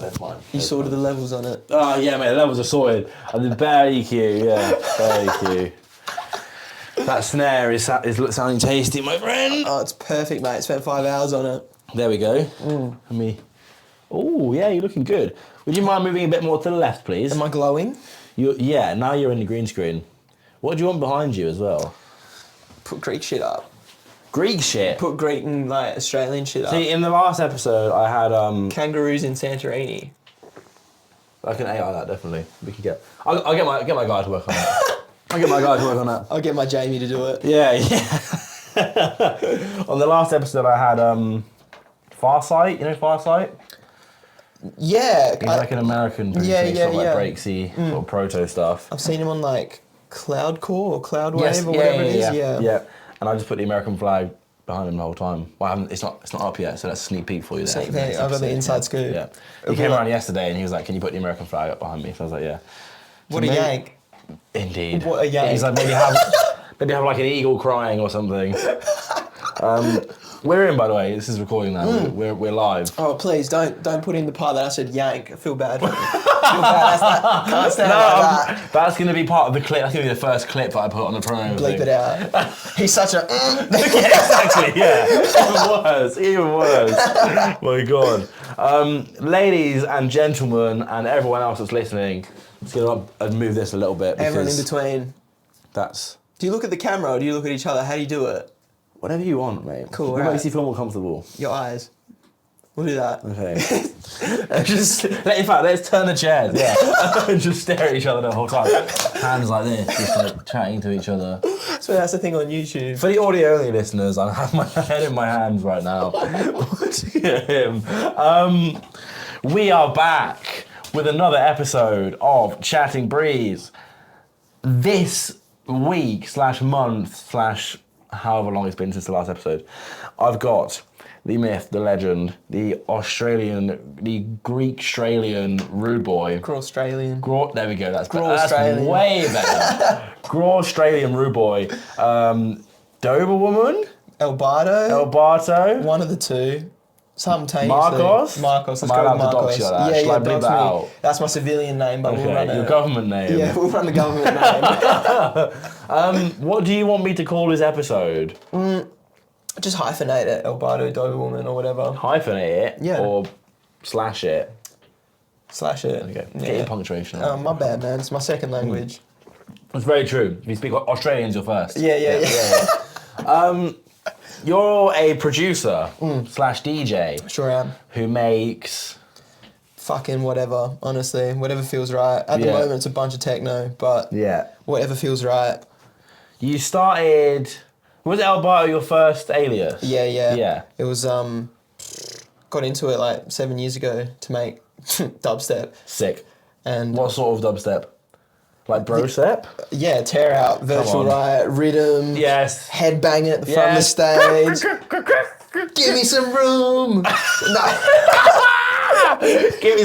That's mine. You sorted the levels on it. Oh, yeah, mate, the levels are sorted. I did bare EQ, yeah, bare EQ. That snare is sounding tasty, my friend. Oh, it's perfect, mate. Spent 5 hours on it. There we go. Oh, yeah, you're looking good. Would you mind moving a bit more to the left, please? Am I glowing? Yeah, now you're in the green screen. What do you want behind you as well? Put Greek shit up. Greek shit? Put Greek and like Australian shit up. See, in the last episode, I had... Kangaroos in Santorini. I can AI that, definitely. We can get... I'll get my guy to work on that. I'll get my Jamie to do it. Yeah. On the last episode, I had Farsight. You know Farsight? Yeah. He's like an American producer, sort of like breaksy, sort of proto stuff. I've seen him on like Cloudcore or Cloudwave or whatever it is. Yeah. And I just put the American flag behind him the whole time. Well, it's not up yet, so that's a sneak peek for you there. Sneak peek. I've got the inside scoop. Yeah. He came around yesterday and he was like, "Can you put the American flag up behind me?" So I was like, "Yeah." What a yank. Indeed. What a yank. He's like, maybe have like an eagle crying or something. We're in, by the way. This is recording now. We're live. Oh, please don't put in the part that I said yank. I feel bad. Can't stand like that. That's going to be part of the clip. That's going to be the first clip that I put on the promo. Bleep it out. He's such a. Yeah, exactly. Yeah. Even worse. My God. Ladies and gentlemen, and everyone else that's listening, I'm just going to move this a little bit. Everyone in between. Do you look at the camera or do you look at each other? How do you do it? Whatever you want, mate. Cool. What makes you feel more comfortable? Your eyes. We'll do that. Okay. Let's turn the chairs. Yeah. And just stare at each other the whole time. Hands like this, just like chatting to each other. So that's the thing on YouTube. For the audio only listeners, I have my head in my hands right now. Watching him. We are back with another episode of Chatting Breeze. This week / month / however long it's been since the last episode, I've got the myth, the legend, the Greek-Stralian rude boy. Graustralian. There we go, that's way better. Graustralian rude boy. Doberwoman? Elbarto. One of the two. Simultaneously. Marcos. Let's Am go I allowed with to dox Marcos. you like that? Shall I bleep that out? That's my civilian name, but we'll run it. Your government name. Yeah, we'll run the government name. What do you want me to call this episode? Just hyphenate it, Elbarto, Doberwoman, or whatever. Hyphenate it? Yeah. Or slash it? Slash it. Okay. Get your punctuation. Oh, my bad, man. It's my second language. That's very true. If you speak Australian's your first. Yeah. You're a producer / DJ. Sure am. Who makes... Fucking whatever, honestly. Whatever feels right. At the moment, it's a bunch of techno, but whatever feels right. You started... Was Elbarto your first alias? Yeah. It was, got into it like 7 years ago to make dubstep. Sick. And what sort of dubstep? Like brostep? Yeah, tear out, virtual riot, rhythm. Yes. Headbanging at the front of the stage. Give me some room. Is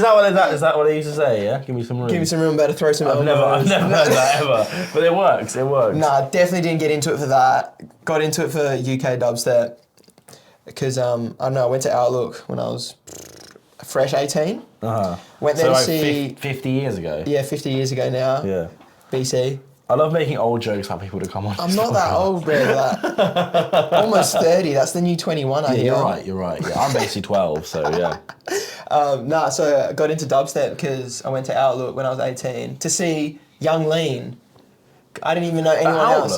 that what they used to say, yeah? Give me some room. Give me some room, better throw some elbows. I've never heard that ever. But it works. Nah, definitely didn't get into it for that. Got into it for UK dubstep. Because, I don't know, I went to Outlook when I was fresh 18. Went there to see... 50 years ago? Yeah, 50 years ago now. Yeah. BC. I love making old jokes for people to come on. I'm not that old, bro. Almost 30. That's the new 21, I hear. You're right. Yeah, I'm basically 12, so yeah. So I got into dubstep because I went to Outlook when I was 18 to see Young Lean. I didn't even know anyone else.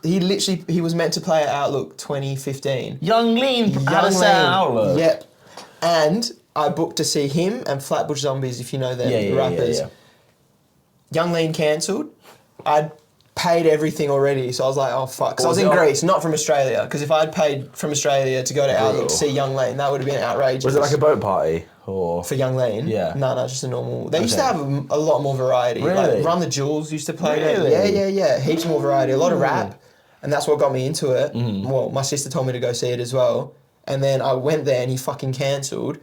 He was meant to play at Outlook 2015. Young Lean had a set at Outlook? Yep. And I booked to see him and Flatbush Zombies, if you know them, the rappers. Yeah. Young Lean cancelled. I'd paid everything already, so I was like, oh fuck. Because I was in Greece, not from Australia. Because if I'd paid from Australia to go to Outlook to see Young Lean, that would have been outrageous. Was it like a boat party? Or for Young Lean? Yeah. No, just a normal. They used to have a lot more variety. Really? Like Run the Jewels used to play Really? there. Yeah. Heaps more variety. A lot of rap. And that's what got me into it. Well, my sister told me to go see it as well. And then I went there and he fucking cancelled.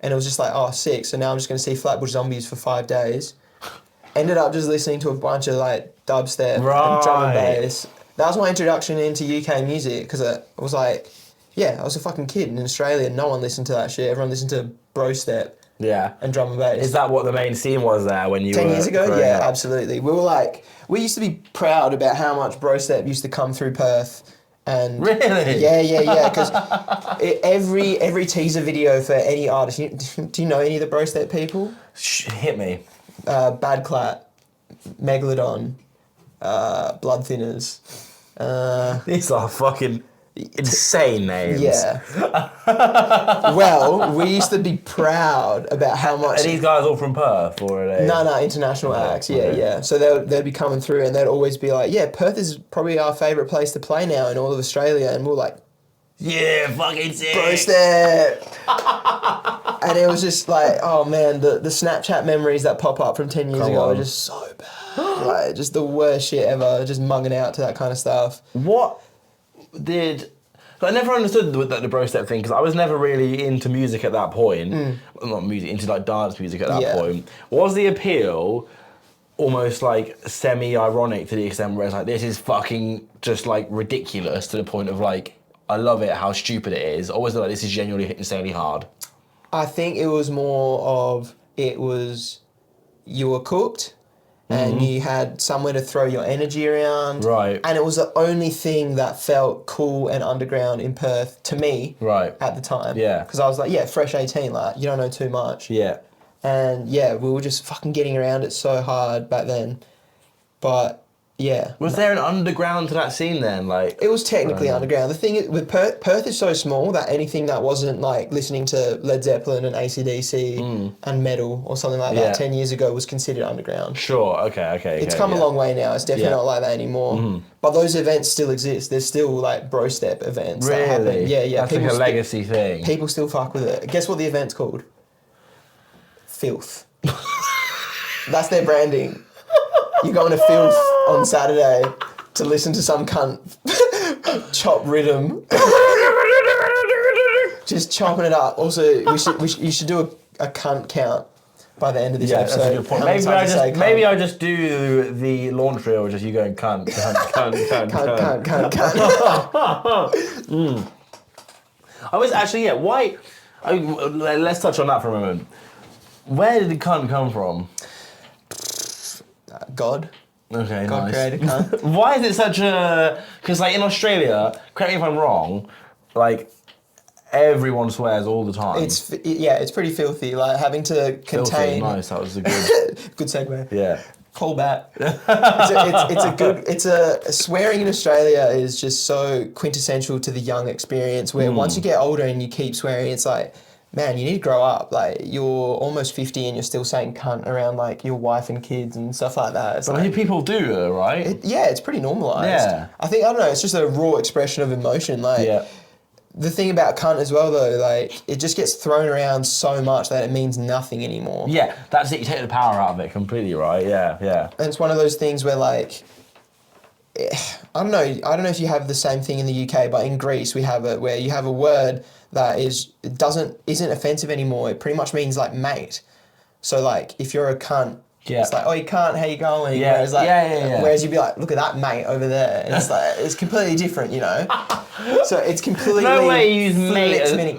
And it was just like, oh, sick. So now I'm just going to see Flatbush Zombies for 5 days. Ended up just listening to a bunch of like dubstep and drum and bass. That was my introduction into UK music because I was like, I was a fucking kid in Australia. No one listened to that shit. Everyone listened to brostep Yeah. and drum and bass. Is that what the main scene was there when you 10 were years ago? growing Yeah, up? absolutely. We used to be proud about how much brostep used to come through Perth. And Really? Yeah. Because every teaser video for any artist, do you know any of the brostep people? Hit me. Bad Clat, Megalodon, Blood Thinners. These are fucking insane names. Yeah. Well, we used to be proud about how much. Are these guys all from Perth or are they? No, international acts. Yeah. So they'd be coming through and they'd always be like, yeah, Perth is probably our favourite place to play now in all of Australia. And we're like, Yeah, fucking sick. brostep. And it was just like, oh man, the Snapchat memories that pop up from 10 years ago are just so bad. Like, just the worst shit ever, just mugging out to that kind of stuff. What did... I never understood the brostep thing because I was never really into music at that point. Well, not music, into like dance music at that point. Was the appeal almost like semi-ironic to the extent where it's like, this is fucking just like ridiculous to the point of like, I love it, how stupid it is? Or was it like, this is genuinely insanely hard? I think it was more of, you were cooked and you had somewhere to throw your energy around. Right. And it was the only thing that felt cool and underground in Perth to me at the time. Yeah. Because I was like, fresh 18, like, you don't know too much. Yeah. And yeah, we were just fucking getting around it so hard back then. But yeah. Was there an underground to that scene then? Like, it was technically underground. The thing is, with Perth is so small that anything that wasn't like listening to Led Zeppelin and AC/DC and metal or something like that 10 years ago was considered underground. Sure, okay. It's come a long way now. It's definitely not like that anymore. But those events still exist. There's still like brostep events that happen. Really? Yeah. That's like a legacy thing. People still fuck with it. Guess what the event's called? Filth. That's their branding. You're going to Filth on Saturday to listen to some cunt chop rhythm. Just chopping it up. Also, you should do a cunt count by the end of this episode. That's a good point. Maybe I just do the launch reel, just you going cunt. I was actually, why... let's touch on that for a moment. Where did the cunt come from? God. Okay, God nice. created cunt. Why is it such a... Because like in Australia, correct me if I'm wrong, like everyone swears all the time. It's pretty filthy. Like having to contain... Filthy, nice, that was a good... Good segue. Yeah. Call back. Swearing in Australia is just so quintessential to the young experience where once you get older and you keep swearing, it's like, man, you need to grow up. Like, you're almost 50 and you're still saying cunt around, like, your wife and kids and stuff like that. It's But like, people do though, right? it's pretty normalised. Yeah. I don't know, it's just a raw expression of emotion. Like, the thing about cunt as well, though, like, it just gets thrown around so much that it means nothing anymore. Yeah, that's it. You take the power out of it completely, right? Yeah. And it's one of those things where, like, I don't know if you have the same thing in the UK, but in Greece we have it where you have a word that isn't offensive anymore. It pretty much means like mate. So like if you're a cunt, it's like, oh, you can't, how you going? Yeah. Whereas, like, yeah. Whereas you'd be like, look at that mate over there. And it's like, it's completely different, you know? So it's completely... No way you use mate as like,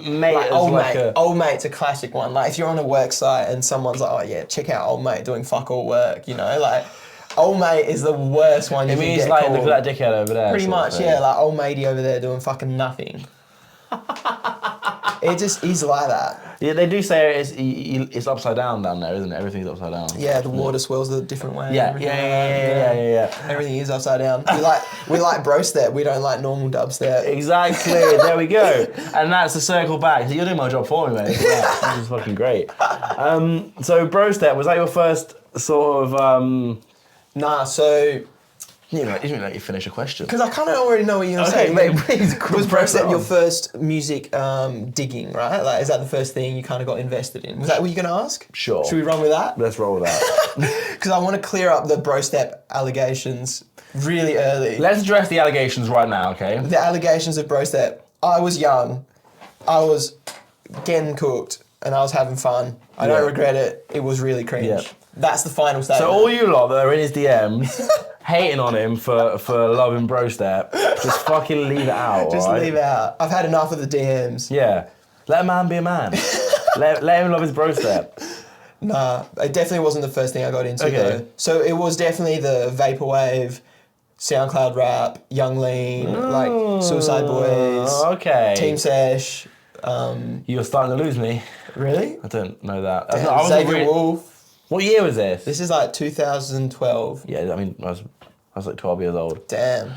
old like mate. Old mate's a classic one. Like if you're on a work site and someone's like, oh yeah, check out old mate doing fuck all work, you know? Like... Old mate is the worst one you can get like, called. look at that dickhead over there. Pretty much, like old matey over there doing fucking nothing. It just is like that. Yeah, they do say it's upside down there, isn't it? Everything's upside down. Yeah, the water swells a different way. Yeah. Everything is upside down. We like brostep, we don't like normal dubstep. Exactly, there we go. And that's the circle back. So you're doing my job for me, mate. This is fucking great. So brostep, was that your first sort of... Nah, so... You know, let you finish a question. Because I kind of already know what you're going to say. Mate, please. Was brostep your first music digging, right? Like, is that the first thing you kind of got invested in? Was that what you're going to ask? Sure. Should we run with that? Let's roll with that. Because I want to clear up the brostep allegations really early. Let's address the allegations right now, okay? The allegations of brostep. I was young. I was getting cooked and I was having fun. I don't regret it. It was really cringe. Yeah. That's the final statement. So all you lot that are in his DMs hating on him for loving brostep, just fucking leave it out, Just right? leave it out. I've had enough of the DMs. Yeah. Let a man be a man. let him love his brostep. Nah, it definitely wasn't the first thing I got into Okay. though. So it was definitely the vaporwave, SoundCloud rap, Young Lean, like Suicide Boys, Okay. Team Sesh. You're starting to lose me. Really? I don't know that. Damn, I wasn't Xavier Wolf. What year was this? This is like 2012. Yeah, I mean, I was like 12 years old. Damn.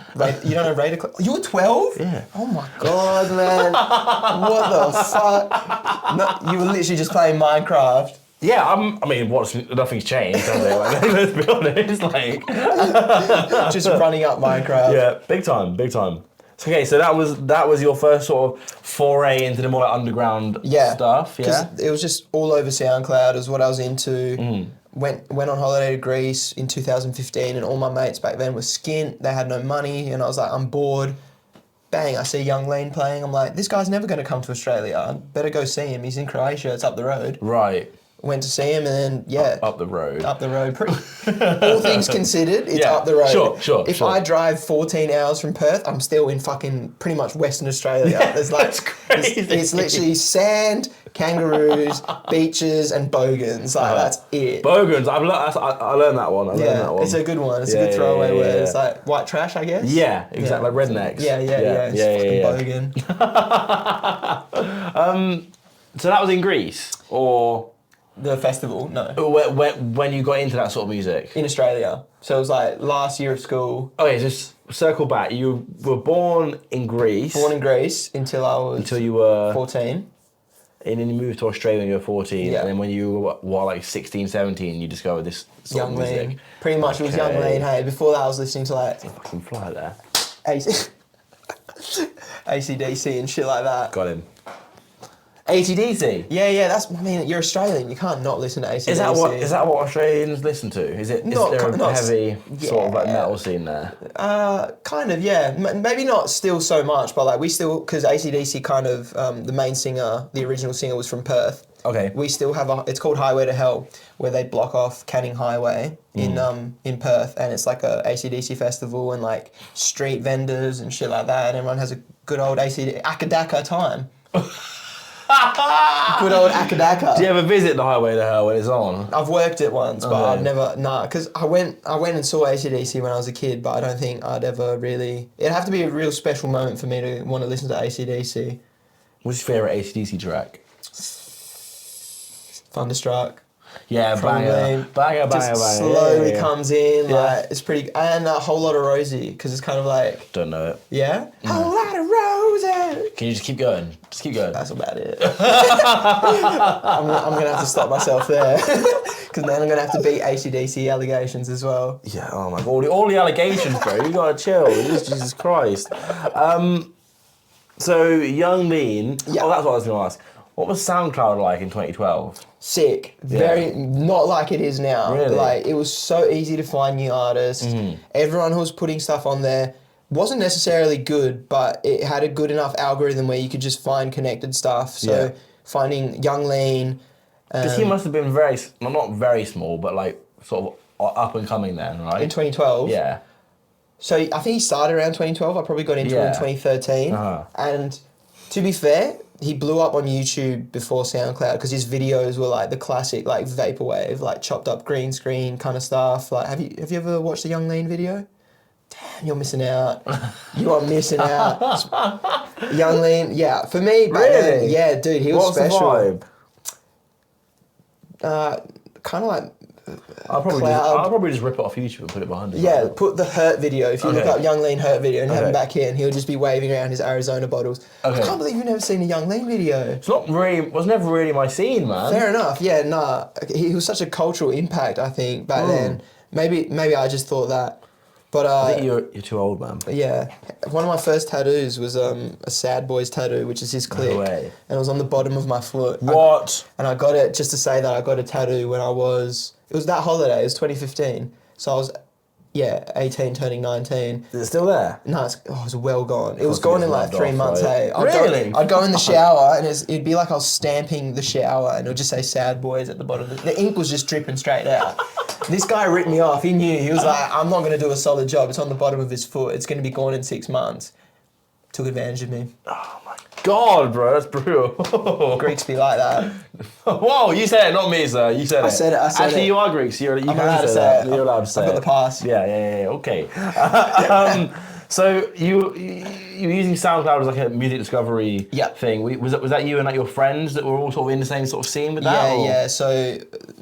You don't know Raider Club? You were 12? Yeah. Oh my god, man. What the fuck? No, you were literally just playing Minecraft. Yeah, I mean, nothing's changed, has it? Like, let's be honest, like... Just running up Minecraft. Yeah, big time. So, okay, so that was your first sort of foray into the more like underground stuff, yeah? 'Cause it was just all over SoundCloud is what I was into. Went on holiday to Greece in 2015 and all my mates back then were skint. They had no money and I was like, I'm bored. Bang, I see Young Lean playing. I'm like, this guy's never going to come to Australia. I better go see him. He's in Croatia. It's up the road. Right. Went to see him and then, Up the road. Up the road. All things considered, it's up the road. Sure. If I drive 14 hours from Perth, I'm still in fucking pretty much Western Australia. Yeah, There's like, that's crazy. It's literally sand, kangaroos, beaches, and bogans. Like, that's it. Bogans, I learned that one. I learned that one. It's a good one. It's a good throwaway word. It's like white trash, I guess. Yeah, exactly. Like rednecks. Yeah. It's fucking bogan. So that was in Greece, or The festival? No. when you got into that sort of music? In Australia. So it was like last year of school. Okay, just circle back. You were born in Greece. Born in Greece until you were 14. And then you moved to Australia when you were 14. Yeah. And then when you were like 16, 17, you discovered this sort Young of music. Lean. Pretty much it was Young Lean. Hey, before that I was listening to like Fucking fly there. AC/DC and shit like that. Got him. AC/DC? Yeah, that's, I mean, you're Australian, you can't not listen to AC/DC. Is that what Australians listen to? Is there a heavy sort of like metal scene there? Kind of, yeah. Maybe not still so much, but like we still, because AC/DC kind of, the main singer, the original singer was from Perth. Okay. We still have it's called Highway to Hell, where they block off Canning Highway in Perth, and it's like a AC/DC festival and like street vendors and shit like that, and everyone has a good old AC/DC Akadaka time. Good old Akadaka. Do you ever visit the Highway to Hell when it's on? I've worked it once, but I've never, because I went and saw AC/DC when I was a kid, but I don't think I'd ever really, it'd have to be a real special moment for me to want to listen to AC/DC. What's your favourite AC/DC track? Thunderstruck. Yeah, banger. Just slowly comes in, like, it's pretty, and a whole lot of Rosie, because it's kind of like... Don't know it. Yeah? Whole lot of Rosie! Can you just keep going? Just keep going. That's about it. I'm going to have to stop myself there, because then I'm going to have to beat AC/DC allegations as well. Yeah, oh my God. All the allegations, bro. You got to chill. Jesus Christ. So, Young Lean. Yeah. Oh, that's what I was going to ask. What was SoundCloud like in 2012? Sick. Very, not like it is now. Really? Like, it was so easy to find new artists. Everyone who was putting stuff on there wasn't necessarily good, but it had a good enough algorithm where you could just find connected stuff. So finding Young Lean. Because he must have been very, well, not very small, but like sort of up and coming then, right? In 2012. Yeah. So I think he started around 2012. I probably got into it in 2013. And to be fair, he blew up on YouTube before SoundCloud because his videos were like the classic, like vaporwave, like chopped up green screen kind of stuff. Like, have you ever watched the Young Lean video? Damn, you're missing out. You are missing out. Young Lean, yeah. For me, back then, yeah, dude, he was special. What's the vibe? Kind of like. I'll probably just rip it off YouTube and put it behind it. Yeah, put the Hurt video. If you look up Young Lean Hurt video and have him back here, and he'll just be waving around his Arizona bottles. I can't believe you've never seen a Young Lean video. It's not really, was never really my scene, man. Fair enough. Yeah, nah. He was such a cultural impact, I think, back then. Maybe I just thought that. But I think you're too old, man. Yeah. One of my first tattoos was a Sad Boys tattoo, which is his click. No way. And it was on the bottom of my foot. What? And I got it, just to say that I got a tattoo when I was... It was that holiday, it was 2015. So I was, 18 turning 19. Is it still there? No, it was well gone. It was gone in like 3 months, hey. Really? I'd go in the shower and it'd be like I was stamping the shower and it would just say Sad Boys at the bottom. The ink was just dripping straight out. This guy ripped me off. He knew. He was like, I'm not going to do a solid job. It's on the bottom of his foot. It's going to be gone in 6 months. Took advantage of me. Oh my God, bro, that's brutal. Greeks be like that. Whoa, you said it, not me, sir. You said it. I said it. Actually, you are Greek, so you I'm can allowed to say say that. it. You're allowed to say I've got it. the pass. Yeah, okay. So you're using SoundCloud as like a music discovery thing. Was that you and like your friends that were all sort of in the same sort of scene with that? Yeah. So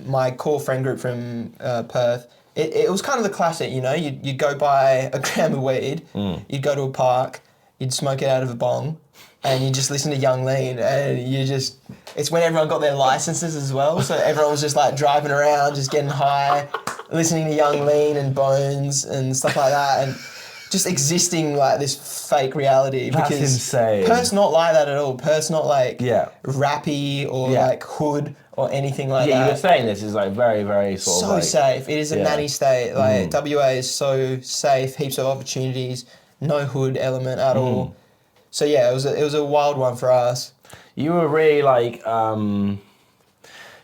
my core friend group from Perth, it was kind of the classic, you know. You'd go buy a gram of weed, you'd go to a park, you'd smoke it out of a bong, and you just listen to Young Lean, and it's when everyone got their licenses as well, so everyone was just like driving around, just getting high, listening to Young Lean and Bones and stuff like that, and just existing like this fake reality. That's because insane. Perth's not like that at all. Perth's not like rappy or like hood or anything like that. Yeah, you were saying this is like very, very sort of like... So safe. It is a nanny state. Like WA is so safe, heaps of opportunities, no hood element at all. So yeah, it was a wild one for us. You were really like...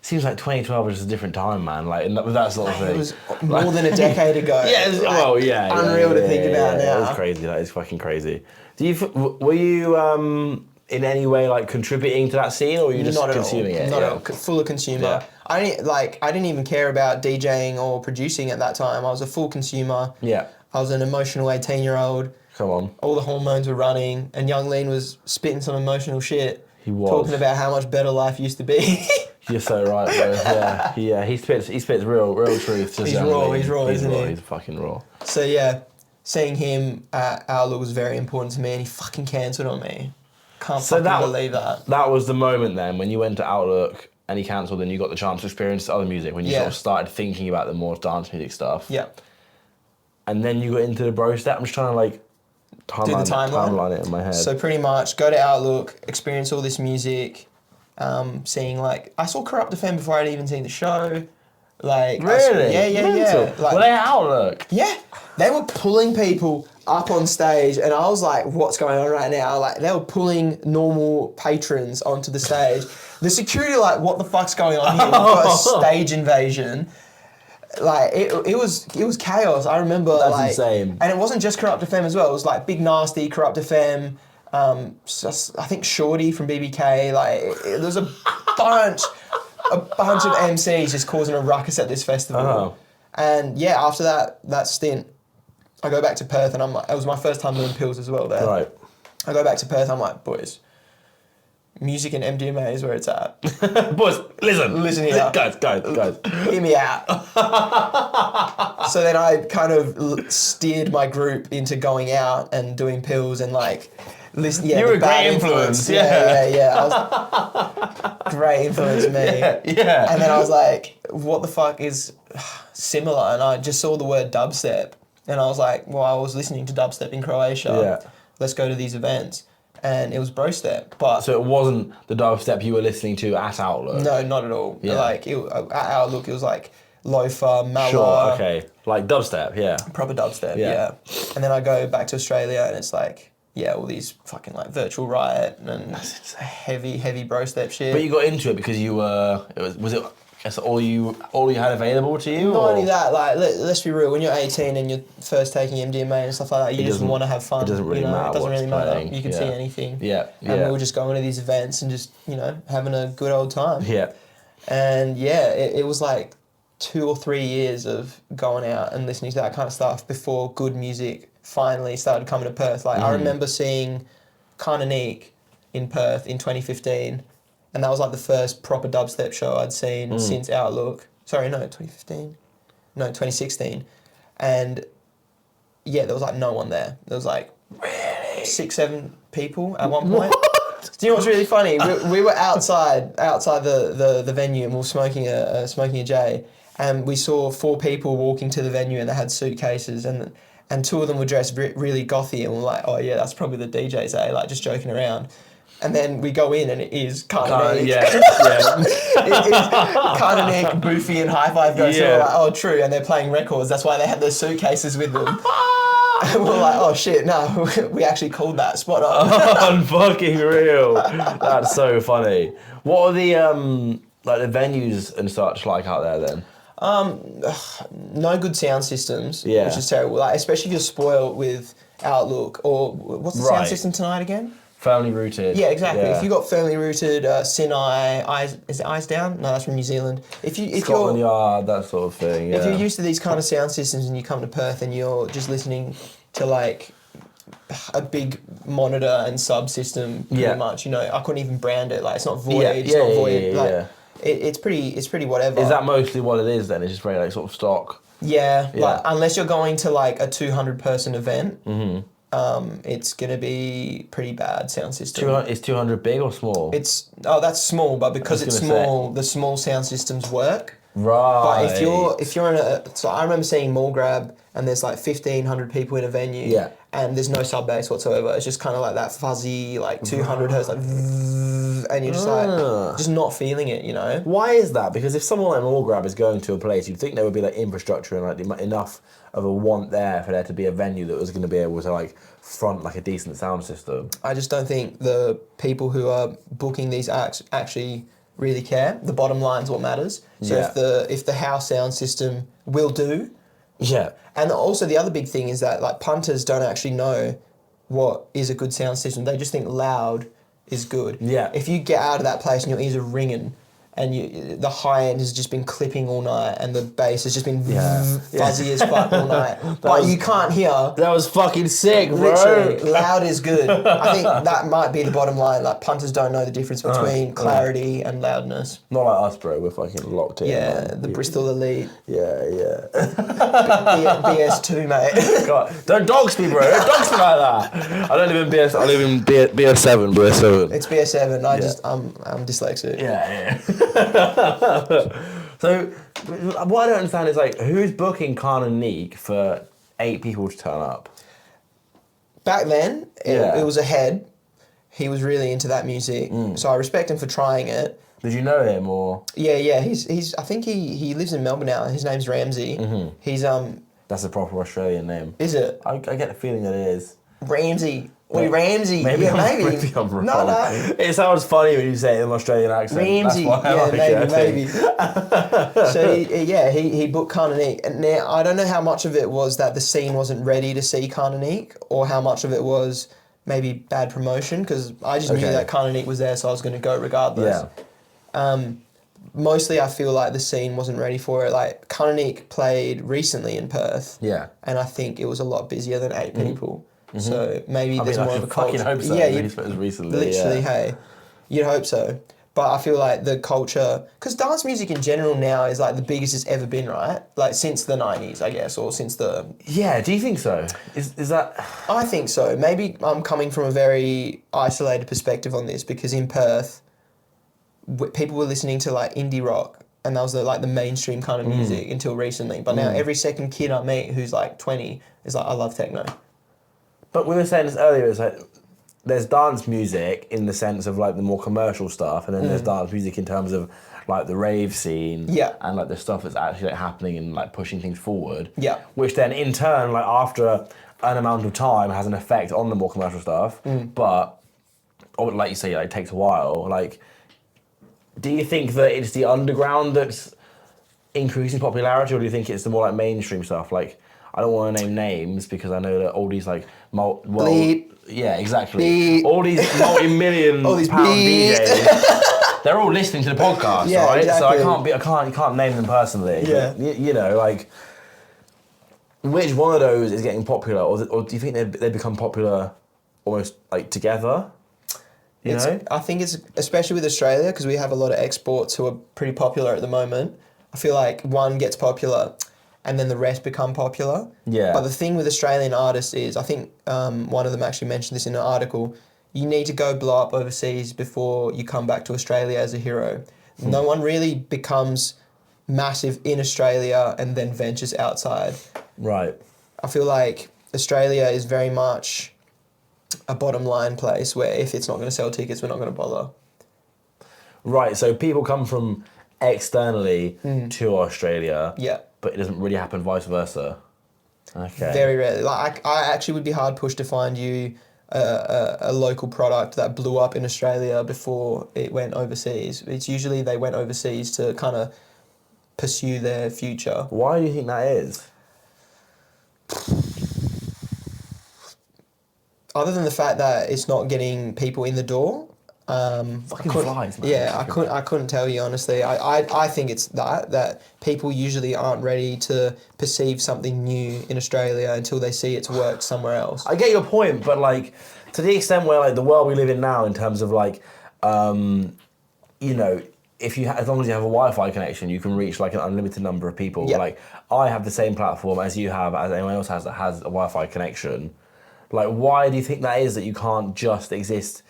Seems like 2012 was just a different time, man. Like with that sort of thing. It was more than a decade ago. Unreal to think about now. It was crazy. That is fucking crazy. Were you in any way like contributing to that scene, or were you just consuming it? Not at all. Full of consumer. Yeah. I didn't even care about DJing or producing at that time. I was a full consumer. Yeah. I was an emotional 18-year-old. Come on. All the hormones were running, and Young Lean was spitting some emotional shit. He was talking about how much better life used to be. You're so right, bro. He spits real truth. He's raw, isn't he? He's fucking raw. So yeah, seeing him at Outlook was very important to me, and he fucking cancelled on me. Can't believe that. That was the moment then when you went to Outlook and he cancelled, and you got the chance to experience other music, when you sort of started thinking about the more dance music stuff. Yeah. And then you got into the brostep. I'm just trying to like timeline it in my head. So pretty much go to Outlook, experience all this music. Seeing like I saw Corrupt FM before I'd even seen the show. Like really? Yeah. Like, were they at Outlook? Yeah, they were pulling people up on stage, and I was like, "What's going on right now?" Like they were pulling normal patrons onto the stage. The security, like, what the fuck's going on here? We've got a stage invasion. Like it was chaos. I remember. That's insane. And it wasn't just Corrupt FM as well. It was like Big Nasty, Corrupt FM. I think Shorty from BBK. Like there was a bunch of MCs just causing a ruckus at this festival. Oh. And yeah, after that stint, I go back to Perth, and it was my first time doing pills as well there. Right. I go back to Perth. I'm like, boys, music and MDMA is where it's at. Boys, listen here. Guys. Hear me out. So then I kind of steered my group into going out and doing pills and like listen. Yeah, you were a great influence. Yeah. I was great influence me. Yeah. And then I was like, what the fuck is similar? And I just saw the word dubstep, and I was like, well, I was listening to dubstep in Croatia. Yeah. Let's go to these events. And it was brostep, but so it wasn't the dubstep you were listening to at Outlook. No, not at all. Yeah. Like at Outlook, it was like loafer, Mala. Sure, okay, like dubstep, yeah. Proper dubstep, yeah. And then I go back to Australia, and it's like, yeah, all these fucking like Virtual Riot and heavy brostep shit. But you got into it because you were. Was it all you had available to you? Not only that, like let's be real. When you're 18 and you're first taking MDMA and stuff like that, you just want to have fun. It doesn't really matter. It doesn't really matter. Playing. You can see anything. Yeah. And we were just going to these events and just having a good old time. Yeah. And yeah, it was like 2 or 3 years of going out and listening to that kind of stuff before good music finally started coming to Perth. Like I remember seeing Kinda Neek in Perth in 2015. And that was like the first proper dubstep show I'd seen since Outlook. Sorry, no, 2015. No, 2016. And yeah, there was like no one there. There was like 6, 7 people at one point. What? Do you know what's really funny? We were outside the venue, and we were smoking a J, and we saw 4 people walking to the venue, and they had suitcases, and 2 of them were dressed really gothy, and we're like, oh yeah, that's probably the DJs, like just joking around. And then we go in, and it is Kinda Neek. Yeah. It is Kinda Neek, Boofy, and High Five goes. So we're like, oh, true. And they're playing records. That's why they had their suitcases with them. And we're like, oh shit, no, we actually called that spot on. Fucking real. That's so funny. What are the like the venues and such like out there then? No good sound systems, Yeah. which is terrible. Like, especially if you're spoiled with Outlook, or what's the sound system tonight again? Firmly rooted. Yeah, exactly. If you got firmly rooted Sinai, is it Eyes Down? No, that's from New Zealand. Scotland Yard, that sort of thing. If you're used to these kind of sound systems and you come to Perth and you're just listening to like a big monitor and subsystem, pretty much. You know, I couldn't even brand it. Like it's not void. It's not void. Like it's pretty whatever. Is that mostly what it is then? It's just very like sort of stock. Yeah. Like unless you're going to like a 200-person event. Mm-hmm. It's gonna be pretty bad sound system. Is 200 big or small? That's small, but because it's small, the small sound systems work. Right. But if you're in so I remember seeing Mall Grab and there's like 1,500 people in a venue. Yeah. And there's no sub bass whatsoever. It's just kind of like that fuzzy, like 200 hertz, like, and you're just like, just not feeling it, you know? Why is that? Because if someone like Mall Grab is going to a place, you'd think there would be like infrastructure and like enough of a want there for there to be a venue that was going to be able to like front like a decent sound system. I just don't think the people who are booking these acts actually really care. The bottom line's what matters. So if the house sound system will do. Yeah. And also the other big thing is that like punters don't actually know what is a good sound system. They just think loud is good. Yeah. If you get out of that place and your ears are ringing and the high end has just been clipping all night and the bass has just been fuzzy as fuck all night, but you can't hear. That was fucking sick, bro. Literally, loud is good. I think that might be the bottom line. Like punters don't know the difference between clarity and loudness. Not like us, bro. We're fucking locked in. Yeah, man. The Bristol Elite. Yeah. BS2, mate. God, don't dox me, bro. Don't dox me like that. I don't live in BS. I live in BS7, BS7. It's BS7. I'm dyslexic. Yeah. So, what I don't understand is like, who's booking Khan and Neek for 8 people to turn up? Back then, it was a head. He was really into that music, so I respect him for trying it. Did you know him or? Yeah. He's. I think he lives in Melbourne now. His name's Ramsey. Mm-hmm. He's That's a proper Australian name. Is it? I get the feeling that it is. Ramsey. Ramsey. Maybe yeah, maybe I'm wrong. No. It sounds funny when you say it in an Australian accent. Ramsey. That's why I like maybe. So he booked Khan and Neek. And now I don't know how much of it was that the scene wasn't ready to see Khan and Neek, or how much of it was maybe bad promotion, because I just knew that Khan and Neek was there, so I was going to go regardless. Yeah. Mostly I feel like the scene wasn't ready for it. Like Khan and Neek played recently in Perth. Yeah. And I think it was a lot busier than 8 people. Mm-hmm. So maybe there's more of a culture. I fucking hope so. Yeah, it was recently. Literally, hey, you'd hope so. But I feel like the culture, because dance music in general now is like the biggest it's ever been, right? Like since the 90s, I guess, or since the... Yeah, do you think so? Is that... I think so. Maybe I'm coming from a very isolated perspective on this, because in Perth, people were listening to like indie rock, and that was the mainstream kind of music until recently. But now every second kid I meet who's like 20 is like, I love techno. But we were saying this earlier, it's like, there's dance music in the sense of like the more commercial stuff, and then there's dance music in terms of like the rave scene, and like the stuff that's actually like happening and like pushing things forward, which then in turn, like after an amount of time, has an effect on the more commercial stuff. But like you say, like, it takes a while. Like, do you think that it's the underground that's increasing popularity, or do you think it's the more like mainstream stuff? Like, I don't want to name names because I know that all these like yeah, exactly. Beep. All these multi-million pound DJs, they're all listening to the podcast, right? Exactly. So I can't name them personally. Yeah. But, you know, like, which one of those is getting popular, or do you think they become popular almost like together? You know? I think it's, especially with Australia, because we have a lot of exports who are pretty popular at the moment. I feel like one gets popular and then the rest become popular. Yeah. But the thing with Australian artists is, I think one of them actually mentioned this in an article, you need to go blow up overseas before you come back to Australia as a hero. No one really becomes massive in Australia and then ventures outside. Right. I feel like Australia is very much a bottom line place where if it's not going to sell tickets, we're not going to bother. Right, so people come from externally to Australia. Yeah. But it doesn't really happen vice versa. Okay. Very rarely. Like I actually would be hard pushed to find you a local product that blew up in Australia before it went overseas. It's usually they went overseas to kind of pursue their future. Why do you think that is? other than the fact that it's not getting people in the door, Fucking flies, man. yeah, I couldn't tell you honestly. I think it's that people usually aren't ready to perceive something new in Australia until they see it's worked somewhere else. I get your point, but like to the extent where like the world we live in now, in terms of like, you know, if you as long as you have a Wi-Fi connection, you can reach like an unlimited number of people. Yep. Like I have the same platform as you have, as anyone else has that has a Wi-Fi connection. Like, why do you think that is, that you can't just exist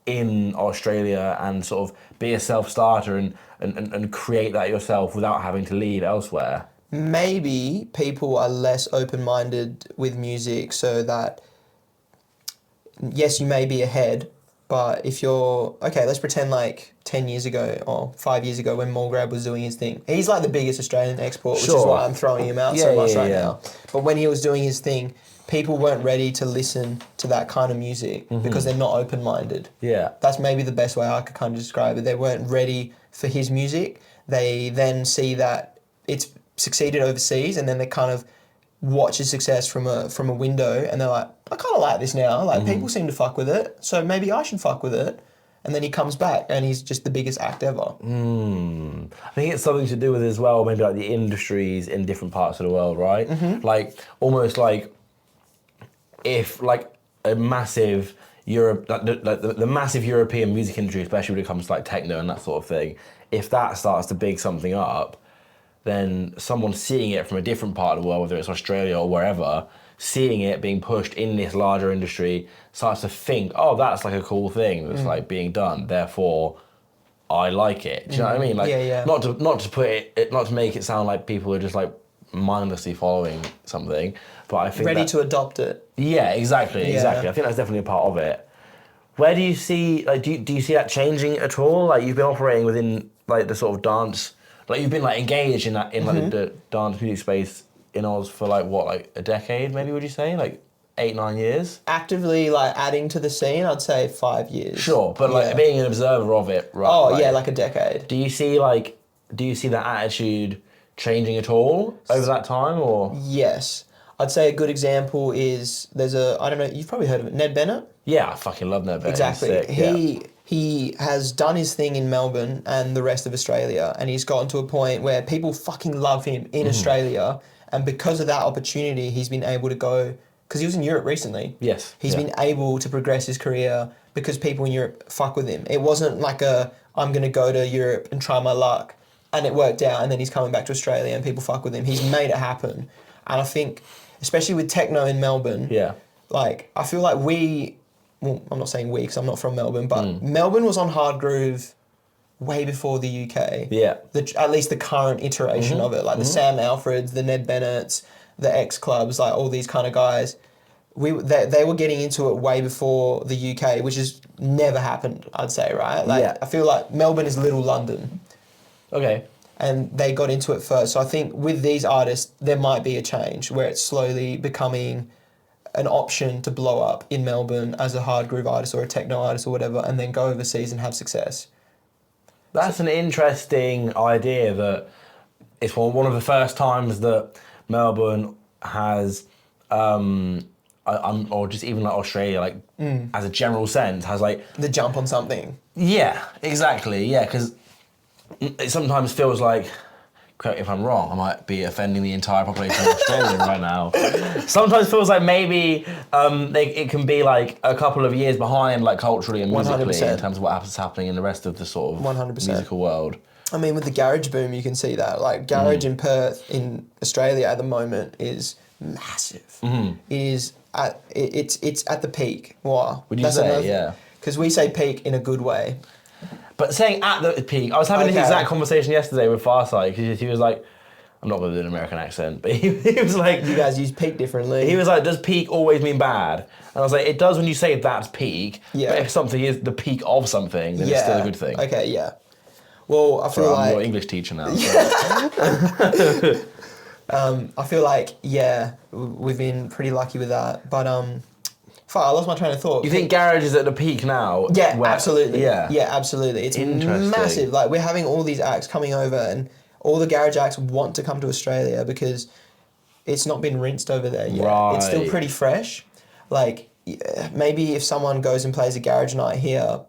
in Australia and sort of be a self-starter and create that yourself without having to leave elsewhere? Maybe people are less open-minded with music, so that yes, you may be ahead, but if you're okay, let's pretend like 10 years ago or 5 years ago when Mulgrave was doing his thing. He's like the biggest Australian export, which is why I'm throwing him out so much right now. But when he was doing his thing, people weren't ready to listen to that kind of music because they're not open-minded. Yeah. That's maybe the best way I could kind of describe it. They weren't ready for his music. They then see that it's succeeded overseas, and then they kind of watch his success from a window, and they're like, I kind of like this now. Like, people seem to fuck with it, so maybe I should fuck with it. And then he comes back, and he's just the biggest act ever. I think it's something to do with as well, maybe like the industries in different parts of the world, right? Like, almost like if like a massive Europe, like the massive European music industry, especially when it comes to like techno and that sort of thing, if that starts to big something up, then someone seeing it from a different part of the world, whether it's Australia or wherever, seeing it being pushed in this larger industry, starts to think, oh, that's like a cool thing that's like being done, therefore I like it. Do you know what I mean? Like, not to put it, not to make it sound like people are just like mindlessly following something, but I think ready to adopt it. Yeah, exactly. I think that's definitely a part of it. Where do you see, like, do you see that changing at all? Like, you've been operating within like the sort of dance, like you've been like engaged in that, in like the dance music space in Oz for like what, like a decade maybe, would you say? Like 8-9 years? Actively like adding to the scene, I'd say 5 years. Sure, but like being an observer of it, right? Oh, like, yeah, like a decade. Do you see that attitude changing at all over that time, or? Yes. I'd say a good example is, there's I don't know, you've probably heard of it, Ned Bennett? Yeah, I fucking love Ned Bennett. Exactly. He has done his thing in Melbourne and the rest of Australia, and he's gotten to a point where people fucking love him in Australia, and because of that opportunity, he's been able to go, because he was in Europe recently. Yes. He's been able to progress his career because people in Europe fuck with him. It wasn't like I'm going to go to Europe and try my luck, and it worked out, and then he's coming back to Australia and people fuck with him. He's made it happen. And I think, especially with techno in Melbourne, like, I feel like well, I'm not saying we because I'm not from Melbourne, but Melbourne was on hard groove way before the UK. Yeah. At least the current iteration of it, like the Sam Alfreds, the Ned Bennetts, the X Clubs, like all these kind of guys. They were getting into it way before the UK, which has never happened, I'd say, right? Like, I feel like Melbourne is little London. Okay. And they got into it first. So I think with these artists, there might be a change where it's slowly becoming an option to blow up in Melbourne as a hard groove artist or a techno artist or whatever, and then go overseas and have success. That's an interesting idea, that it's one of the first times that Melbourne has, or just even like Australia, like as a general sense, has like... The jump on something. Yeah, exactly, yeah, because it sometimes feels like, correct me if I'm wrong, I might be offending the entire population of Australia right now. Sometimes feels like maybe it can be like a couple of years behind, like culturally and musically, 100%. in terms of what happens happening in the rest of the sort of 100%. musical world. I mean, with the garage boom, you can see that. Like, garage in Perth, in Australia at the moment, is massive. It is it's at the peak. Wow. Would you say? Yeah. Because we say peak in a good way. But saying at the peak, I was having this exact conversation yesterday with Farsight, because he was like, I'm not going to do an American accent, but he was like... You guys use peak differently. He was like, does peak always mean bad? And I was like, it does when you say that's peak, but if something is the peak of something, then it's still a good thing. Okay, yeah. Well, I feel like... I'm your English teacher now. So. I feel like, we've been pretty lucky with that, but... Fuck, I lost my train of thought. You think garage is at the peak now? Yeah, absolutely. Yeah, absolutely. It's massive. Like, we're having all these acts coming over, and all the garage acts want to come to Australia because it's not been rinsed over there yet. Right. It's still pretty fresh. Like, maybe if someone goes and plays a garage night here,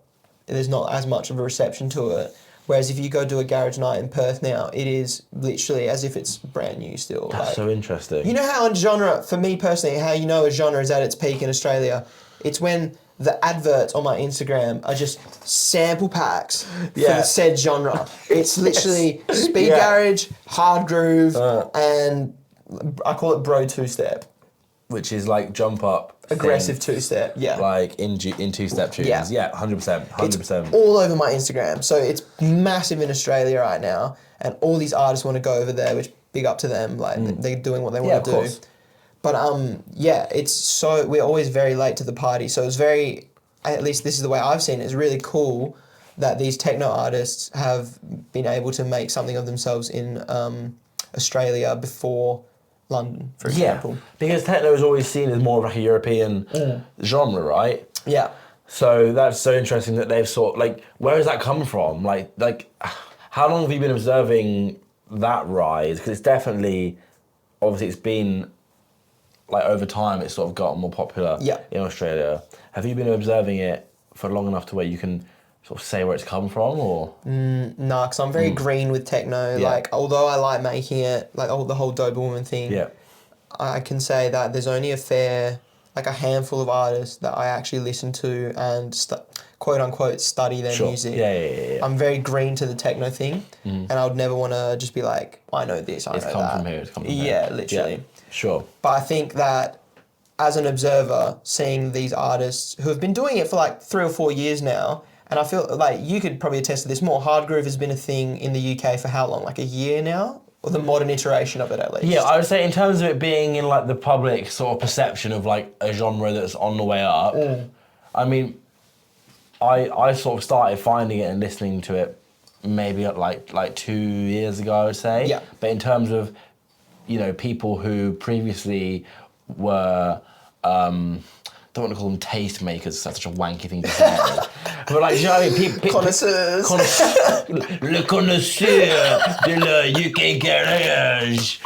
there's not as much of a reception to it. Whereas if you go do a garage night in Perth now, it is literally as if it's brand new still. That's so interesting. You know how a genre, for me personally, how you know a genre is at its peak in Australia? It's when the adverts on my Instagram are just sample packs for the said genre. It's literally speed garage, hard groove, and I call it bro two-step. Which is like jump up. Aggressive two-step, yeah. Like in two-step tunes. Yeah, 100%. 100%. It's all over my Instagram. So it's massive in Australia right now. And all these artists want to go over there, which big up to them. Like they're doing what they want to do. Course. But it's so, we're always very late to the party. So it's very, at least this is the way I've seen it, it's really cool that these techno artists have been able to make something of themselves in Australia before London, for example. Because techno is always seen as more of like a European genre, right? Yeah. So that's so interesting that they've sort like, where has that come from? Like, how long have you been observing that rise? Because it's definitely, obviously it's been, like over time it's sort of gotten more popular in Australia. Have you been observing it for long enough to where you can sort of say where it's come from, or? No, because I'm very green with techno. Yeah. Like, although I like making it, like the whole Doberwoman thing, I can say that there's only a handful of artists that I actually listen to and quote unquote study their music. Yeah. I'm very green to the techno thing, and I would never want to just be like, I know this, I know that. It's come from here. Yeah, literally. Yeah, sure. But I think that as an observer, seeing these artists who have been doing it for like 3 or 4 years now, and I feel like you could probably attest to this more, hard groove has been a thing in the UK for how long? Like a year now? Or the modern iteration of it at least? Yeah, I would say in terms of it being in like the public sort of perception of like a genre that's on the way up, I mean, I sort of started finding it and listening to it maybe like 2 years ago, I would say. Yeah. But in terms of, people who previously were, don't want to call them taste makers, that's such a wanky thing to say. But like, you know what I mean? Connoisseurs. Le connoisseur de la UK garage.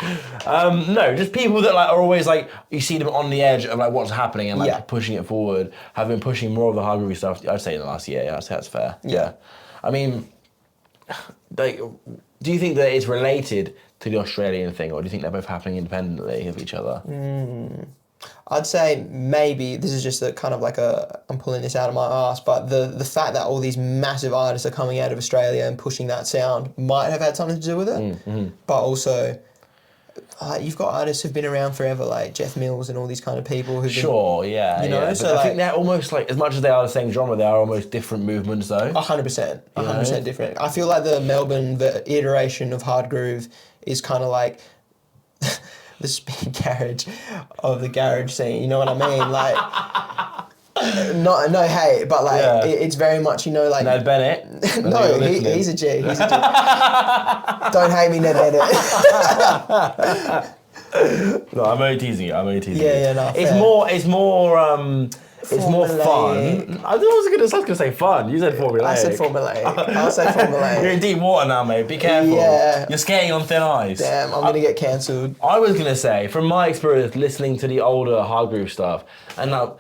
No, just people that like are always like, you see them on the edge of like what's happening and like pushing it forward, have been pushing more of the hard groovy stuff, I'd say in the last year, I'd say that's fair. Yeah. I mean, like, do you think that it's related to the Australian thing, or do you think they're both happening independently of each other? I'd say maybe this is just a kind of like I'm pulling this out of my ass, but the fact that all these massive artists are coming out of Australia and pushing that sound might have had something to do with it. But also, you've got artists who've been around forever, like Jeff Mills and all these kind of people who've been, yeah. So I think they're almost like, as much as they are the same genre, they are almost different movements though. 100% different. I feel like the Melbourne iteration of hard groove is kind of like the speed garage of the garage scene, you know what I mean? Like, no hate, but like it's very much, like Ned Bennett. no, he's a G. He's a G. Don't hate me, Ned Bennett. No, I'm only teasing you. Yeah, no. It's more fun. I was gonna say fun. You said formulaic. I said formulaic. I'll say formulaic. You're in deep water now, mate. Be careful. Yeah. You're skating on thin ice. Damn, I'm gonna get cancelled. I was gonna say, from my experience listening to the older hard groove stuff, and now,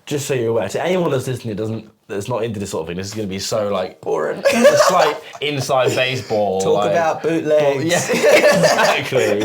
just so you're aware, to anyone that's listening that's not into this sort of thing, this is gonna be so like boring. It's like inside baseball. Talk about bootlegs. Yeah, exactly.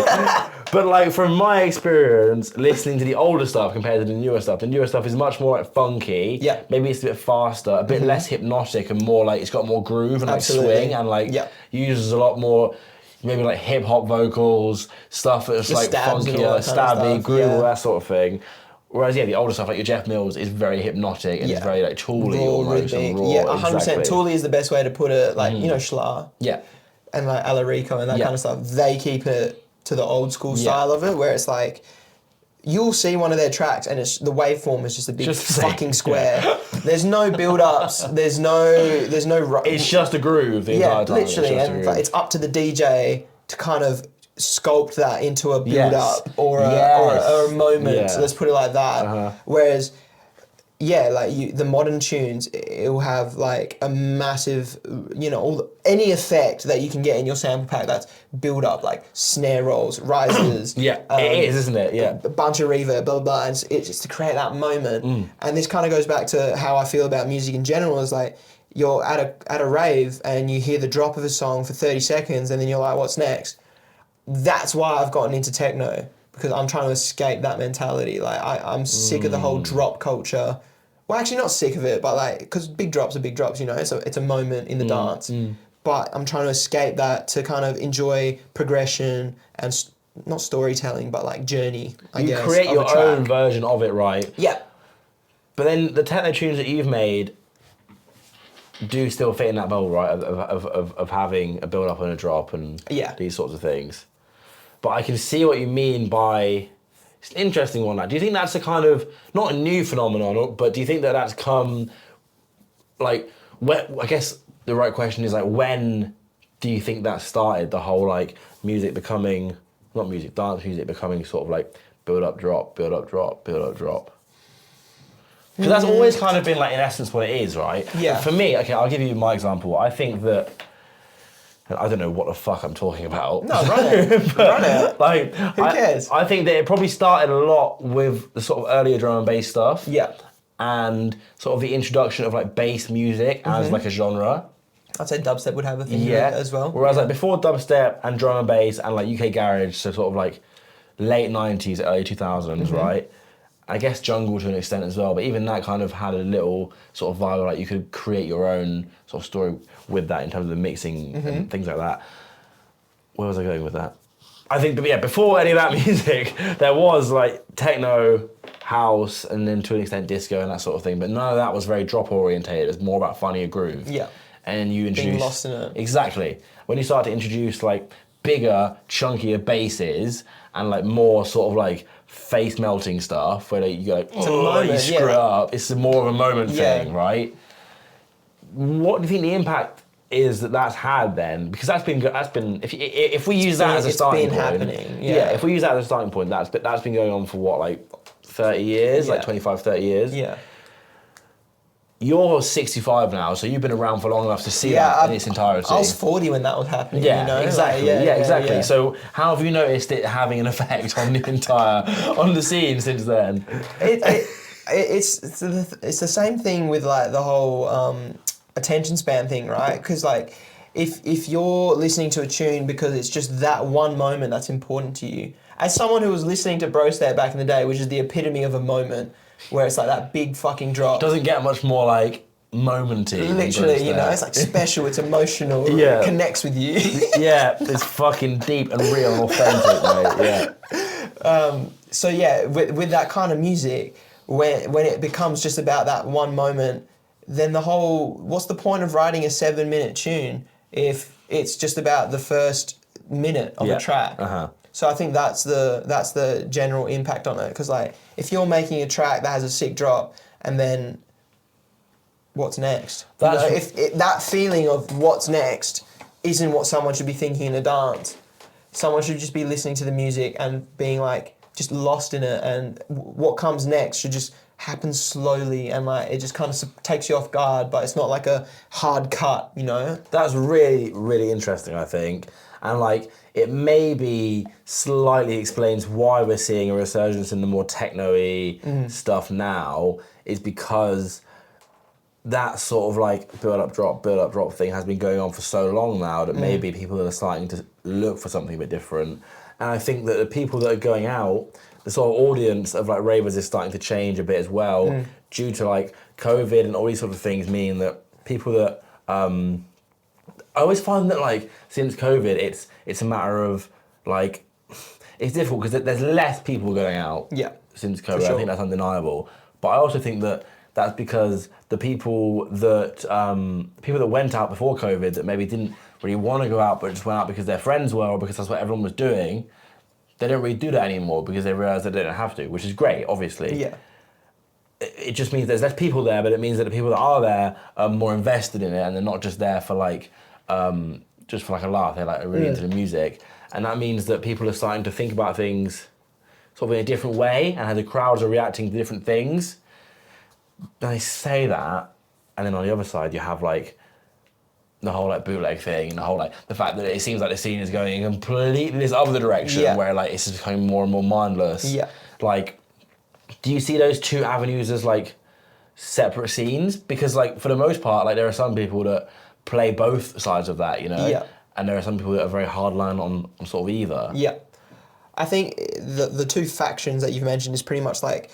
But like from my experience, listening to the older stuff compared to the newer stuff is much more like funky. Yeah. Maybe it's a bit faster, a bit less hypnotic, and more like it's got more groove and like swing, and like uses a lot more maybe like hip hop vocals, stuff that's like funkier, stabby, groove, all that sort of thing. Whereas the older stuff like your Jeff Mills is very hypnotic and it's very like tooly almost and raw. Yeah, 100%. Exactly. Tooly is the best way to put it. Like Schla. Yeah. And like Alarico and that kind of stuff. They keep it to the old school style of it, where it's like you'll see one of their tracks and it's the waveform is just a big fucking square. There's no build-ups. There's no. It's just a groove the entire time. Literally, and it's up to the DJ to kind of sculpt that into a build-up or a moment. So let's put it like that. Whereas yeah, like the modern tunes, it'll have like a massive, any effect that you can get in your sample pack that's build up, like snare rolls, risers. Yeah, it is, isn't it? Yeah. A bunch of reverb, blah, blah, blah. And it's just to create that moment. And this kind of goes back to how I feel about music in general, is like, you're at a rave and you hear the drop of a song for 30 seconds and then you're like, what's next? That's why I've gotten into techno, because I'm trying to escape that mentality. Like, I'm sick of the whole drop culture. Well, actually not sick of it, but like, because big drops are big drops, it's a moment in the dance. But I'm trying to escape that to kind of enjoy progression and not storytelling, but like journey, I guess. You create your own version of it, right? Yeah. But then the techno tunes that you've made do still fit in that mold, right? Of having a build up and a drop and these sorts of things. But I can see what you mean by, it's an interesting one. Like, do you think that's a kind of, not a new phenomenon, but do you think that that's come, like, I guess the right question is, like, when do you think that started, the whole, like, music becoming, not music, dance music becoming sort of like build up, drop, build up, drop, build up, drop? Because that's always kind of been, like, in essence what it is, right? Yeah. But for me, okay, I'll give you my example. I think that, I don't know what the fuck I'm talking about. No, run it. Run it. Like, who cares? I think that it probably started a lot with the sort of earlier drum and bass stuff. Yeah. And sort of the introduction of like bass music as like a genre. I'd say dubstep would have a thing as well. Whereas like before dubstep and drum and bass and like UK garage, so sort of like late 90s, early 2000s, right? I guess jungle to an extent as well, but even that kind of had a little sort of vibe, like you could create your own sort of story with that in terms of the mixing and things like that. Where was I going with that? I think, before any of that music, there was like techno, house, and then to an extent disco and that sort of thing, but none of that was very drop orientated. It was more about finding a groove. Yeah. And you introduce... Being lost in it. Exactly. When you start to introduce like bigger, chunkier basses and like more sort of like face melting stuff where you go like, you screw it up. It's more of a moment thing, right? What do you think the impact is that's had then? Because that's been if we use that as a starting point, happening. If we use that as a starting point, that's been going on for what, like 30 years, like 25, 30 years. Yeah. You're 65 now, so you've been around for long enough to see that in its entirety. I was 40 when that was happening. Yeah, exactly. Like, exactly. Yeah. So how have you noticed it having an effect on the scene since then? It's the same thing with like the whole attention span thing, right? Because like if you're listening to a tune because it's just that one moment that's important to you, as someone who was listening to brostep back in the day, which is the epitome of a moment, where it's like that big fucking drop. Doesn't get much more like momenty. Literally, it's like special, it's emotional, it connects with you. It's fucking deep and real and authentic, mate. So with that kind of music, when it becomes just about that one moment, then what's the point of writing a 7-minute tune if it's just about the first minute of a track? So I think that's the general impact on it, because like if you're making a track that has a sick drop and then what's next? That feeling of what's next isn't what someone should be thinking in a dance. Someone should just be listening to the music and being like just lost in it, and what comes next should just happen slowly and like it just kind of takes you off guard, but it's not like a hard cut, That's really, really interesting, I think. And like, it maybe slightly explains why we're seeing a resurgence in the more techno-y stuff now, is because that sort of like build up, drop thing has been going on for so long now that maybe people are starting to look for something a bit different. And I think that the people that are going out, the sort of audience of like ravers is starting to change a bit as well, due to like COVID and all these sort of things mean that people that, I always find that like since COVID, it's a matter of like, it's difficult because there's less people going out since COVID. Sure. I think that's undeniable. But I also think that that's because the people that went out before COVID that maybe didn't really want to go out but just went out because their friends were or because that's what everyone was doing, they don't really do that anymore because they realise they don't have to, which is great, obviously. Yeah. It just means there's less people there, but it means that the people that are there are more invested in it and they're not just there for like, just for like a laugh. They're like really into the music. And that means that people are starting to think about things sort of in a different way, and how the crowds are reacting to different things. they say that, and then on the other side you have like the whole like bootleg thing, the whole like the fact that it seems like the scene is going in completely this other direction where like it's just becoming more and more mindless. Yeah. Like, do you see those two avenues as like separate scenes? Because like for the most part, like there are some people that play both sides of that, you know? Yeah. And there are some people that are very hardline on sort of either. Yeah. I think the two factions that you've mentioned is pretty much like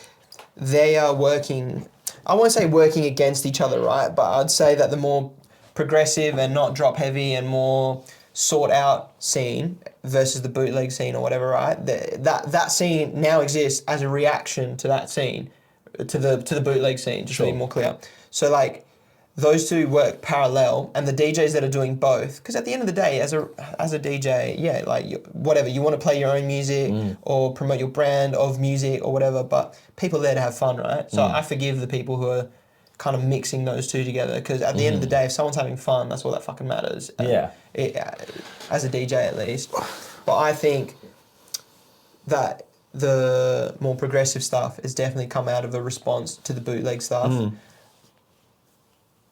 they are working, I won't say working against each other, right? But I'd say that the more progressive and not drop heavy and more sought out scene versus the bootleg scene or whatever, right? That scene now exists as a reaction to that scene, to the bootleg scene, just to be more clear. So like those two work parallel, and the DJs that are doing both, because at the end of the day, as a DJ, yeah, like whatever, you want to play your own music or promote your brand of music or whatever, but people are there to have fun, right? So I forgive the people who are kind of mixing those two together, because at the end of the day, if someone's having fun, that's all that fucking matters. And as a DJ at least. But I think that the more progressive stuff has definitely come out of a response to the bootleg stuff.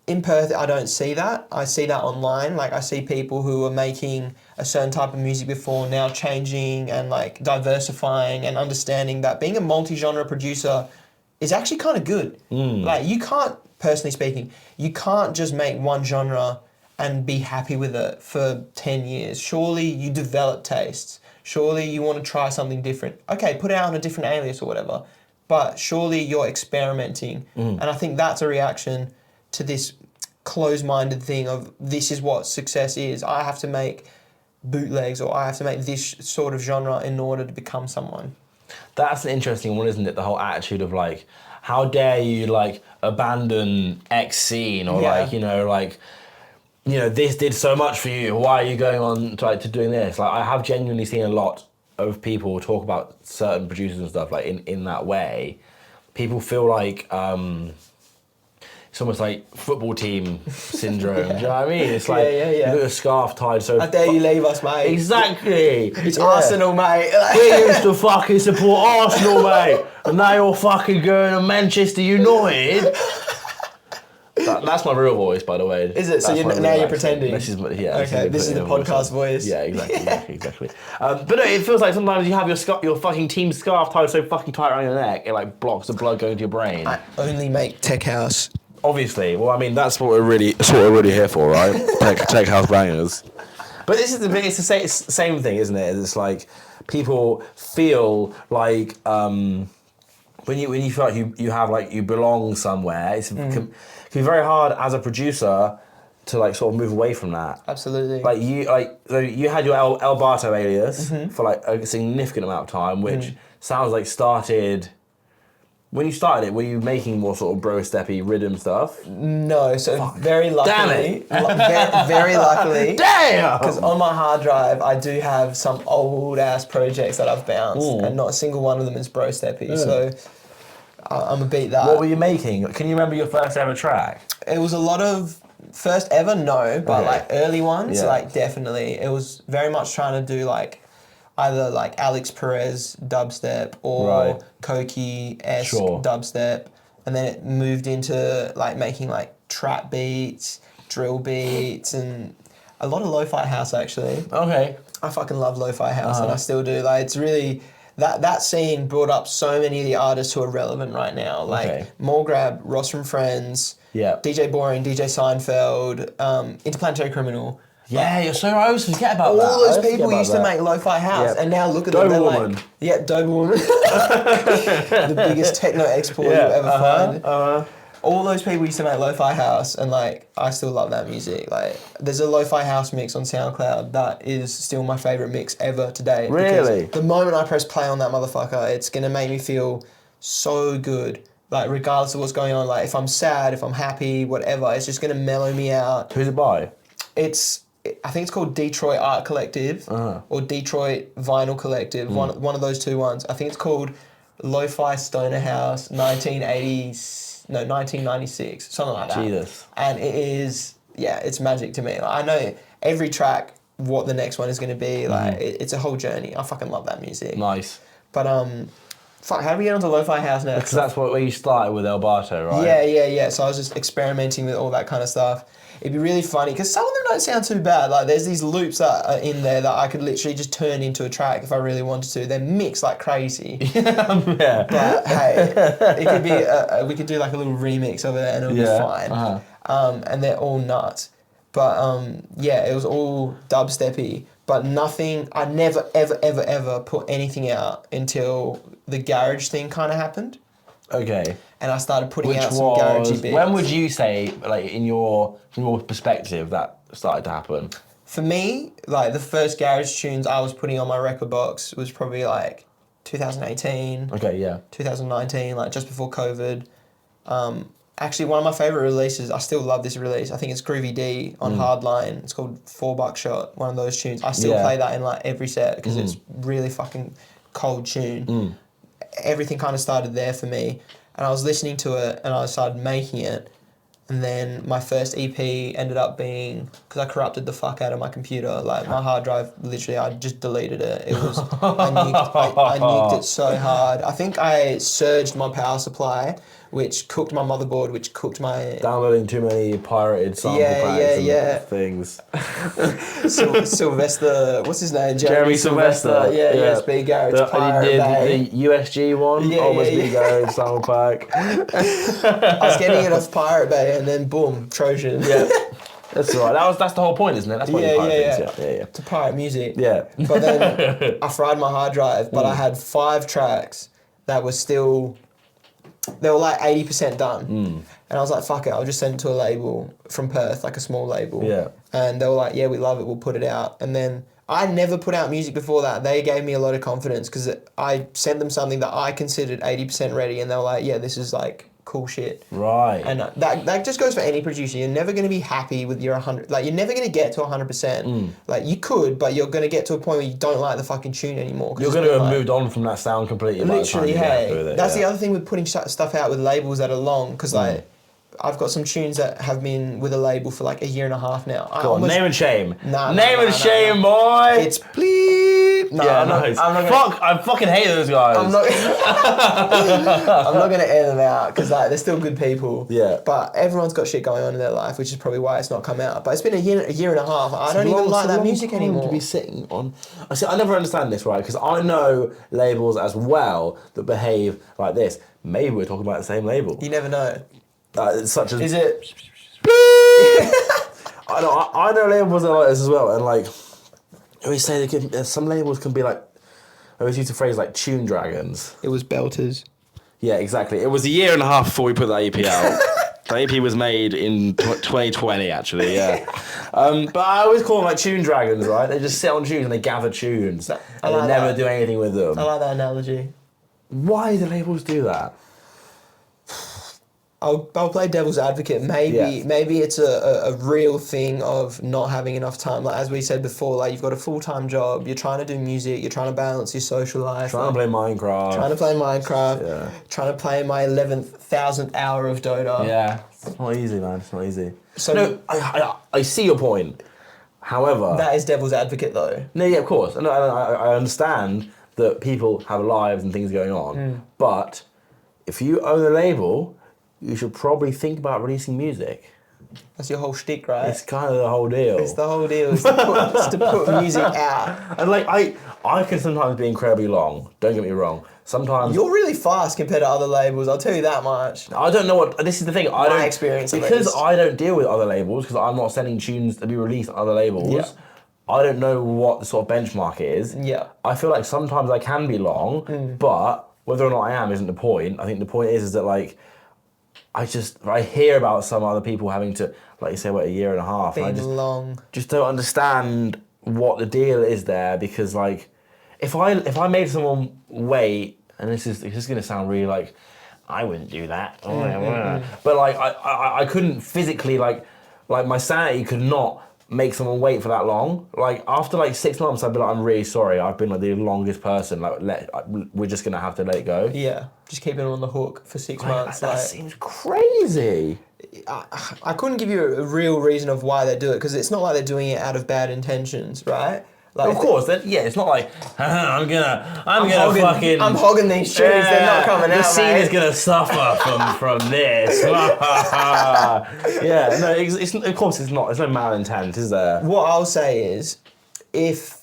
In Perth, I don't see that. I see that online. Like, I see people who are making a certain type of music before now changing and like diversifying and understanding that being a multi-genre producer is actually kind of good. Like, you can't, personally speaking, you can't just make one genre and be happy with it for 10 years. Surely you develop tastes. Surely you want to try something different. Okay, put it out on a different alias or whatever. But surely you're experimenting. And I think that's a reaction to this closed-minded thing of this is what success is. I have to make bootlegs or I have to make this sort of genre in order to become someone. That's an interesting one, isn't it? The whole attitude of like, how dare you like abandon X scene or like, you know, this did so much for you. Why are you going on to doing this? Like, I have genuinely seen a lot of people talk about certain producers and stuff like in that way. People feel like it's almost like football team syndrome. Do you know what I mean? It's like you got a scarf tied so. How dare you leave us, mate? Exactly. It's Arsenal, mate. We used to fucking support Arsenal, mate, and now you're fucking going to Manchester United. That's my real voice, by the way. Is it? So now you're pretending? This is the podcast voice. Yeah, exactly. But no, it feels like sometimes you have your fucking team scarf tied so fucking tight around your neck, it like blocks the blood going to your brain. I only make tech house. Obviously. Well, I mean, that's what we're really here for, right? tech house bangers. But this is it's the same thing, isn't it? It's like people feel like when you feel like you have like you belong somewhere, it can be very hard as a producer to like sort of move away from that. Absolutely. So you had your Elbarto alias for like a significant amount of time, which sounds like started. When you started it, were you making more sort of bro-steppy rhythm stuff? No, so very luckily, Damn it. Very luckily, damn, because on my hard drive I do have some old ass projects that I've bounced, and not a single one of them is bro-steppy. So I'm gonna beat that. What were you making? Can you remember your first ever track? It was a lot of first ever, no, but like early ones, like definitely. It was very much trying to do like either like Alex Perez dubstep or Koki-esque dubstep, and then it moved into like making like trap beats, drill beats, and a lot of lo-fi house actually. Okay. I fucking love lo-fi house, and I still do. Like, it's really that scene brought up so many of the artists who are relevant right now. Like Morgrab, Ross from Friends, DJ Boring, DJ Seinfeld, Interplanetary Criminal. Yeah, you're so right. I always forget about that. All those people used to make lo-fi house, and now look at them. Doberwoman. Like, Doberwoman. The biggest techno export you'll ever find. All those people used to make lo-fi house, and like, I still love that music. Like, there's a lo-fi house mix on SoundCloud that is still my favorite mix ever today. Really? The moment I press play on that motherfucker, it's gonna make me feel so good. Like, regardless of what's going on, like if I'm sad, if I'm happy, whatever, it's just gonna mellow me out. Who's it by? I think it's called Detroit Art Collective or Detroit Vinyl Collective, one of those two ones. I think it's called Lo-Fi Stoner House 1996, something like that. Jesus. And it is, it's magic to me. Like, I know every track what the next one is going to be. Like, it's a whole journey. I fucking love that music. Nice. But Fuck, how do we get onto Lo-Fi House now? Because that's where you started with Elbarto, right? Yeah. So I was just experimenting with all that kind of stuff. It'd be really funny because some of them don't sound too bad. Like there's these loops that are in there that I could literally just turn into a track if I really wanted to. They're mixed like crazy. Yeah. But hey, it could be. We could do like a little remix of it and it'll be fine. And they're all nuts. But yeah, it was all dubsteppy. But nothing. I never ever put anything out until the garage thing kind of happened. Okay. And I started putting out some garagey bits. When would you say, like, from your perspective, that started to happen? For me, like, the first garage tunes I was putting on my record box was probably, like, 2018. Okay, yeah. 2019, like, just before COVID. Actually, one of my favourite releases, I still love this release. I think it's Groovy D on Hardline. It's called 4 Buckshot, one of those tunes. I still play that in, like, every set because it's really fucking cold tune. Everything kind of started there for me. And I was listening to it and I started making it. And then my first EP ended up being, because I corrupted the fuck out of my computer, like my hard drive, literally I just deleted it. It was, I nuked it so hard. I think I surged my power supply, which cooked my motherboard, which cooked my... Downloading too many pirated sample packs and things. Sylvester, what's his name? Jeremy Sylvester. Yeah, USB Garage Pirate Bay. The USG one, USB Garage sample pack. I was getting it off Pirate Bay and then boom, Trojan. Yeah. That's right. That's the whole point, isn't it? That's what you pirate things. Yeah. To pirate music. Yeah. But then I fried my hard drive, but I had 5 tracks that were still... They were like 80% done. And I was like, fuck it, I'll just send it to a label from Perth, like a small label. Yeah. And they were like, yeah, we love it, we'll put it out. And then I never put out music before that. They gave me a lot of confidence because I sent them something that I considered 80% ready and they were like, yeah, this is like cool shit. Right. And that just goes for any producer. You're never going to be happy with your 100. Like, you're never going to get to 100%. Like, you could, but you're going to get to a point where you don't like the fucking tune anymore. You're going to have moved on from that sound completely. Literally, hey. That's the other thing with putting stuff out with labels that are long, because, like, I've got some tunes that have been with a label for like a year and a half now. Go on, name and shame. Name and shame, boy. It's bleep. No, yeah, I'm not gonna, I fucking hate those guys. I'm not gonna air them out because like they're still good people. Yeah. But everyone's got shit going on in their life, which is probably why it's not come out. But it's been a year and a half. I don't even like that music anymore. To be sitting on. I never understand this, right? Because I know labels as well that behave like this. Maybe we're talking about the same label. You never know. Such as is it? I know labels are like this as well, and like I always say, some labels can be like. I always use the phrase like tune dragons. It was belters. Yeah, exactly. It was a year and a half before we put that EP out. The EP was made in 2020, actually. Yeah, but I always call them like tune dragons, right? They just sit on tunes and they gather tunes, and they never do anything with them. I like that analogy. Why do labels do that? I'll play devil's advocate. Maybe it's a real thing of not having enough time. Like as we said before, like you've got a full-time job, you're trying to do music, you're trying to balance your social life. Trying to play Minecraft. Yeah. Trying to play my 11,000th hour of Dota. Yeah, it's not easy, man. It's not easy. So no, I see your point. However, that is devil's advocate, though. No, yeah, of course. No, I understand that people have lives and things going on, but if you own a label, you should probably think about releasing music. That's your whole shtick, right? It's kind of the whole deal. It's the whole deal. It's to put music out. And like I can sometimes be incredibly long. Don't get me wrong. Sometimes you're really fast compared to other labels. I'll tell you that much. I don't know what. This is the thing. My experience because I don't deal with other labels because I'm not sending tunes to be released on other labels. Yeah. I don't know what the sort of benchmark is. Yeah. I feel like sometimes I can be long, but whether or not I am isn't the point. I think the point is that like. I hear about some other people having to, like you say, wait a year and a half. Been and I long. Just don't understand what the deal is there because, like, if I made someone wait, and this is going to sound really like, I wouldn't do that. But like, I couldn't physically like my sanity could not make someone wait for that long. Like after like 6 months, I'd be like, I'm really sorry. I've been like the longest person. Like we're just gonna have to let it go. Yeah, just keeping it on the hook for 6 months. That seems crazy. I couldn't give you a real reason of why they do it because it's not like they're doing it out of bad intentions, right? Like, of course, it's not like I'm gonna I'm hogging these tunes. They're not coming out. The scene mate. is gonna suffer from this. Yeah, no, it's of course it's not. There's no malintent, is there? What I'll say is, if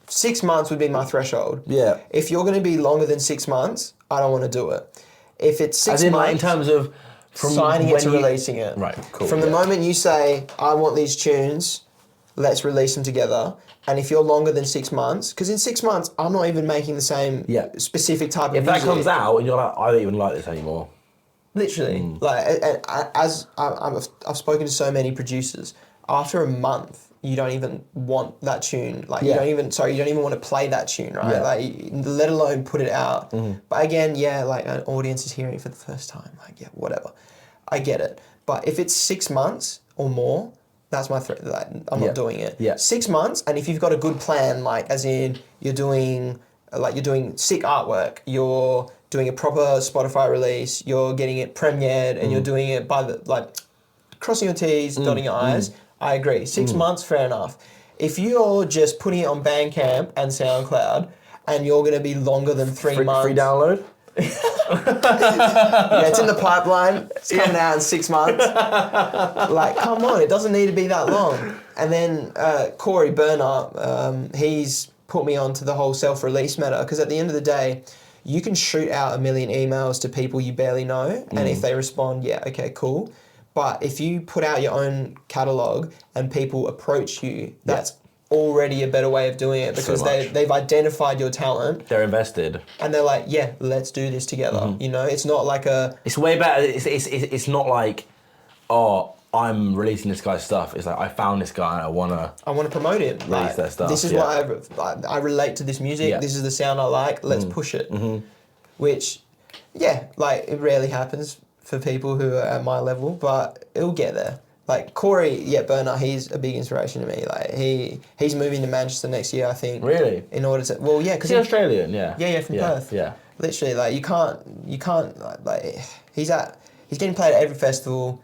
6 months would be my threshold. Yeah. If you're going to be longer than 6 months, I don't want to do it. If it's 6 As in, months, like, in terms of from signing it when to you- releasing it. Right, cool. From the moment you say, I want these tunes, let's release them together. And if you're longer than 6 months, because in 6 months, I'm not even making the same specific type of if music. that comes out and you're like, I don't even like this anymore. Literally. Like, I've spoken to so many producers, after a month, you don't even want that tune. Like, you don't even want to play that tune, right? Yeah. Like, let alone put it out. But again, like, an audience is hearing it for the first time. Like, yeah, whatever. I get it. But if it's 6 months or more, that's my threat. Like, I'm not doing it. Yeah. 6 months, and if you've got a good plan, like, as in you're doing sick artwork, you're doing a proper Spotify release, you're getting it premiered, and you're doing it by the, like, crossing your T's, dotting your I's, I agree. 6 months, fair enough. If you're just putting it on Bandcamp and SoundCloud, and you're going to be longer than 3 months... Free download? Yeah, it's in the pipeline. It's coming out in 6 months. Like, come on, it doesn't need to be that long. And then Corey Bernard, he's put me on to the whole self-release matter, because at the end of the day, you can shoot out 1 million emails to people you barely know, and if they respond, yeah, okay, cool. But if you put out your own catalogue and people approach you, that's already a better way of doing it, because they've identified your talent. They're invested. And they're like, yeah, let's do this together. You know, it's not like a... It's way better. It's not like, oh, I'm releasing this guy's stuff. It's like, I found this guy and I want to promote him. release their stuff. This is what I relate to this music. Yeah. This is the sound I like. Let's push it. Which, yeah, like, it rarely happens for people who are at my level, but it'll get there. Like, Corey Bernard, he's a big inspiration to me. Like, he's moving to Manchester next year, I think. Really? In order to... Well, yeah, because... He's Australian, yeah. Yeah, from Perth. Yeah. Literally, like, you can't, like, he's getting played at every festival,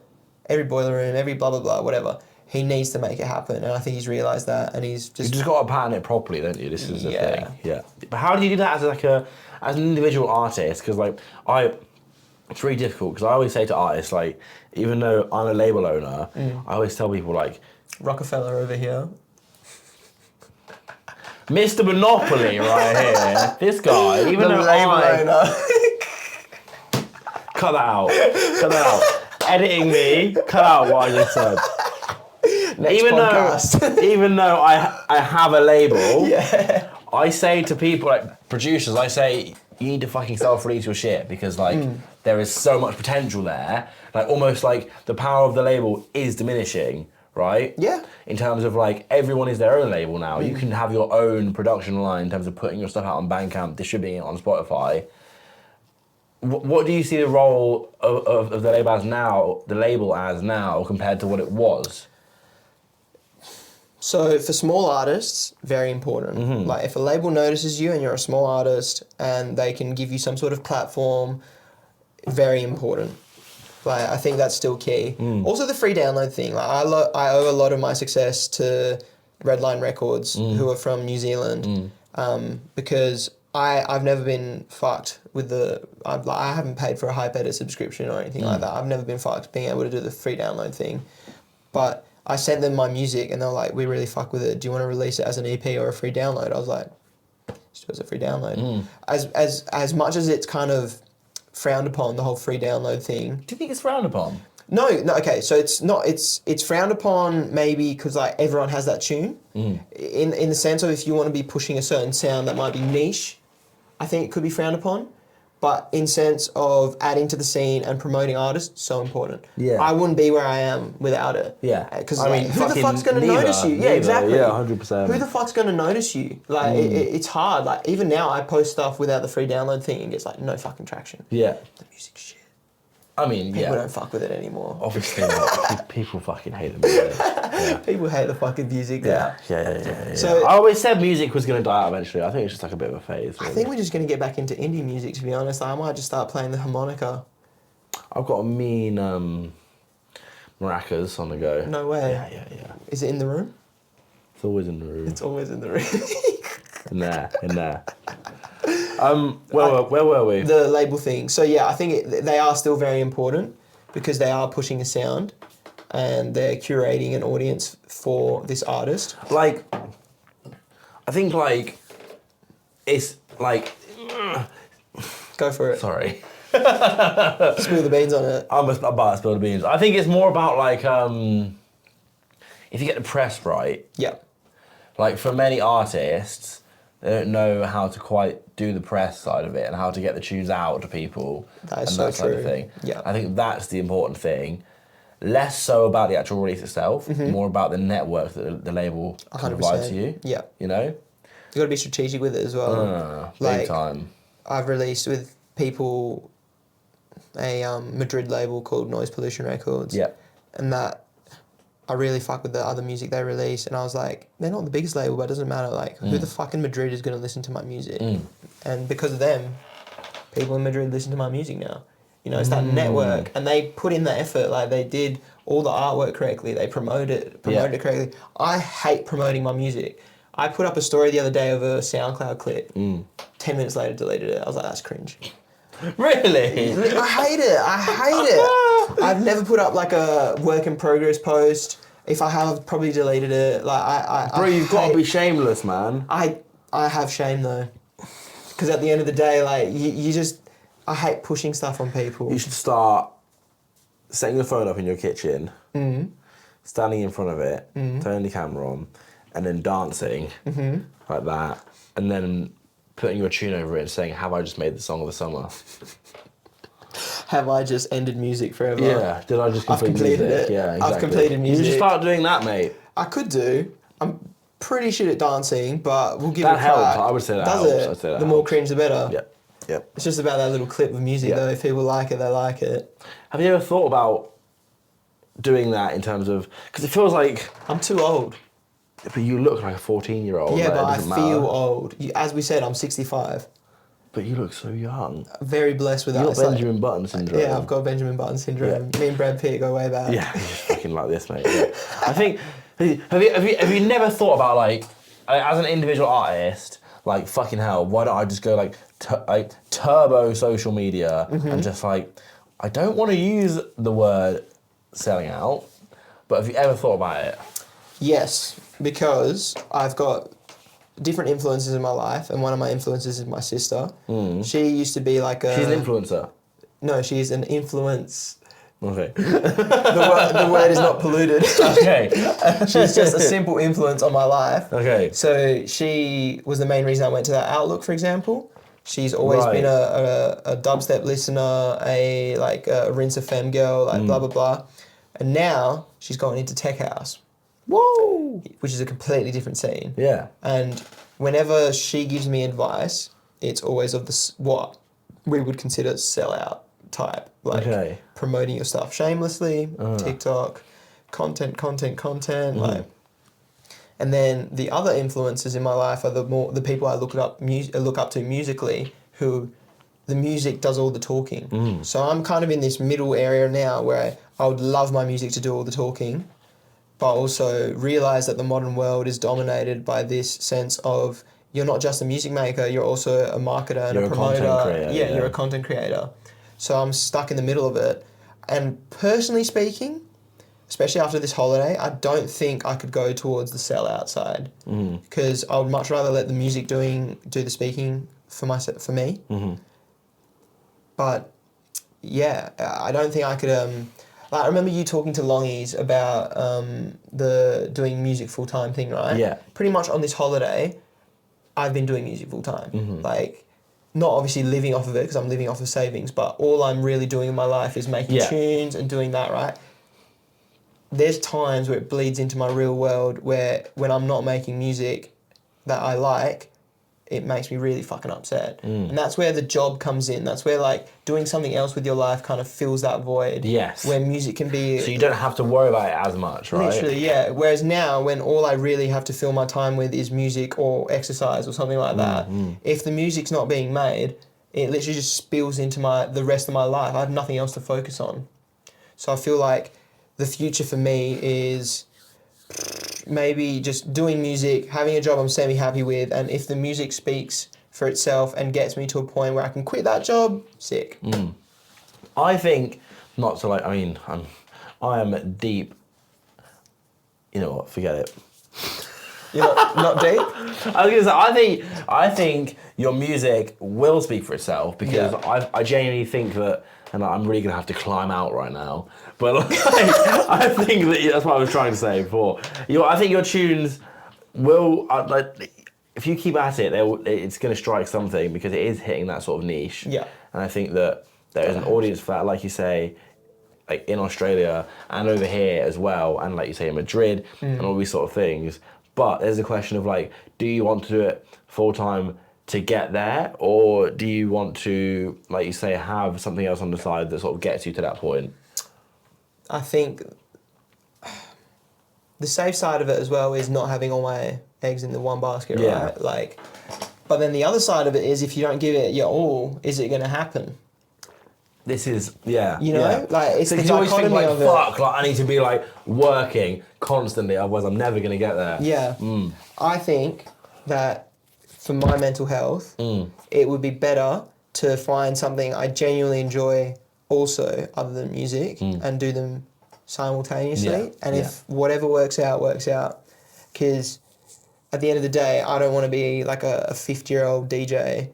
every boiler room, every blah, blah, blah, whatever. He needs to make it happen, and I think he's realised that, and he's just... You just got to pattern it properly, don't you? This is the thing. Yeah. But how do you do that as an individual artist? Because, like, it's really difficult, because I always say to artists, like, even though I'm a label owner, I always tell people, like... Rockefeller over here. Mr. Monopoly right here. This guy, even though label owner. Cut that out. Cut that out. Editing me, cut out what I just said. Even though I have a label, I say to people, like producers, I say, you need to fucking self-release your shit, because like there is so much potential there. Like, almost like the power of the label is diminishing, right? Yeah. In terms of, like, everyone is their own label now. You can have your own production line in terms of putting your stuff out on Bandcamp, distributing it on Spotify. What do you see the role of the label as now compared to what it was? So for small artists, very important. Like, if a label notices you and you're a small artist and they can give you some sort of platform, very important. Like, I think that's still key. Also, the free download thing. Like, I owe a lot of my success to Redline Records, who are from New Zealand, because I've never been fucked with I haven't paid for a Hype Edit subscription or anything like that. I've never been fucked being able to do the free download thing. But I sent them my music and they're like, we really fuck with it. Do you want to release it as an EP or a free download? I was like, just do it as a free download. As much as it's kind of frowned upon, the whole free download thing. Do you think it's frowned upon? No, okay, so it's not, it's frowned upon maybe because, like, everyone has that tune. In the sense of, if you want to be pushing a certain sound that might be niche, I think it could be frowned upon. But in sense of adding to the scene and promoting artists, so important. Yeah. I wouldn't be where I am without it. Yeah. Because, like, who the fuck's going to notice you? Yeah, exactly. Yeah, 100%. Who the fuck's going to notice you? Like, it's hard. Like, even now, I post stuff without the free download thing and gets, like, no fucking traction. Yeah. The music's shit. I mean, People don't fuck with it anymore. Obviously, people fucking hate the music. Yeah. People hate the fucking music. Yeah. So I always said music was going to die out eventually. I think it's just like a bit of a phase. Really. I think we're just going to get back into indie music, to be honest. I might just start playing the harmonica. I've got a mean maracas on the go. No way. Yeah. Is it in the room? It's always in the room. It's always in the room. In there. Where were we? The label thing. So yeah, I think they are still very important because they are pushing a sound and they're curating an audience for this artist. Like, I think like, it's like... Go for it. Sorry. Spill the beans on it. I'm about to spill the beans. I think it's more about like, if you get the press right, Yeah. like for many artists, they don't know how to quite do the press side of it and how to get the tunes out to people. That is and so that side true. of thing. Yeah. I think that's the important thing. Less so about the actual release itself, more about the network that the label can provide to you. Yeah. You know? You got to be strategic with it as well. Big time. I've released with people a Madrid label called Noise Pollution Records. Yeah. And that I really fuck with the other music they release, and I was like, they're not the biggest label, but it doesn't matter. Like, who the fuck in Madrid is going to listen to my music? And because of them, people in Madrid listen to my music now. You know, it's that network, and they put in the effort. Like, they did all the artwork correctly. They promoted it correctly. I hate promoting my music. I put up a story the other day of a SoundCloud clip. 10 minutes later, deleted it. I was like, that's cringe. Really? I hate it. I've never put up like a work in progress post. If I have, I've probably deleted it. Like Bro, you've got to be shameless, man. I have shame though, because at the end of the day, like you just, I hate pushing stuff on people. You should start setting your phone up in your kitchen, standing in front of it, turning the camera on, and then dancing like that, and then putting your tune over it and saying, have I just made the song of the summer? Have I just ended music forever? Yeah, did I just complete completed music? it. Yeah, exactly. I've completed music. You should start doing that, mate. I could do. I'm pretty shit at dancing, but we'll give That it a crack. helps. I would say that Does helps. it? I'd say that the more helps. cringe, the better. Yep. It's just about that little clip of music, though. If people like it, they like it. Have you ever thought about doing that in terms of... Because it feels like... I'm too old. But you look like a 14-year-old. Yeah, like, but it I doesn't feel matter. old. As we said, I'm 65. But you look so young. Very blessed with that. You've It's got like- Benjamin Button syndrome. Yeah, I've got Benjamin Button syndrome. Me and Brad Pitt go way back. Yeah, you're fucking like this, mate. Yeah. I think... Have you never thought about, like, as an individual artist, like, fucking hell, why don't I just go, like turbo social media and just, like... I don't want to use the word selling out, but have you ever thought about it? Yes, because I've got different influences in my life, and one of my influences is my sister. She used to be like a... She's an influencer. No, she's an influence... Okay. The word is not polluted. Okay. She's just a simple influence on my life. Okay. So she was the main reason I went to that Outlook, for example. She's always Right. been a dubstep listener, a Rinse a Femme girl, like blah, blah, blah. And now she's gone into Tech House. Whoa. Which is a completely different scene. Yeah. And whenever she gives me advice, it's always of what we would consider sellout type. Like promoting your stuff shamelessly, TikTok, content, like. And then the other influences in my life are the people I look up to musically, who the music does all the talking. So I'm kind of in this middle area now where I would love my music to do all the talking, but also realise that the modern world is dominated by this sense of you're not just a music maker, you're also a marketer and You're a a promoter. content creator, You're a content creator. So I'm stuck in the middle of it. And personally speaking, especially after this holiday, I don't think I could go towards the sellout side, because I would much rather let the music do the speaking for me. But yeah, I don't think I could. I remember you talking to Longies about the doing music full time thing, right? Yeah. Pretty much on this holiday, I've been doing music full time. Like, not obviously living off of it because I'm living off of savings, but all I'm really doing in my life is making tunes and doing that, right? There's times where it bleeds into my real world where when I'm not making music that I like, it makes me really fucking upset. And that's where the job comes in. That's where like doing something else with your life kind of fills that void. Yes. Where music can be... So you don't have to worry about it as much, right? Literally, yeah. Whereas now, when all I really have to fill my time with is music or exercise or something like that, if the music's not being made, it literally just spills into the rest of my life. I have nothing else to focus on. So I feel like the future for me is maybe just doing music, having a job I'm semi-happy with, and if the music speaks for itself and gets me to a point where I can quit that job, sick. I think, not to like, I mean, I am deep, you know what, forget it. You're not deep? I was gonna say, I think your music will speak for itself because I genuinely think that, and I'm really gonna have to climb out right now, but like, I think that that's what I was trying to say before. I think your tunes will, if you keep at it, it's gonna strike something because it is hitting that sort of niche. Yeah. And I think that there is an audience for that, like you say, like in Australia and over here as well, and like you say in Madrid and all these sort of things. But there's a question of like, do you want to do it full time to get there, or do you want to, like you say, have something else on the side that sort of gets you to that point? I think the safe side of it as well is not having all my eggs in the one basket, right? Like, but then the other side of it is if you don't give it your all, is it going to happen? This is, You know, like it's so the you always think dichotomy like, of it. fuck, like I need to be like working constantly, otherwise I'm never gonna get there. Yeah, I think that for my mental health, it would be better to find something I genuinely enjoy also other than music and do them simultaneously. Yeah. And if whatever works out, works out. Because at the end of the day, I don't want to be like a 50-year-old DJ.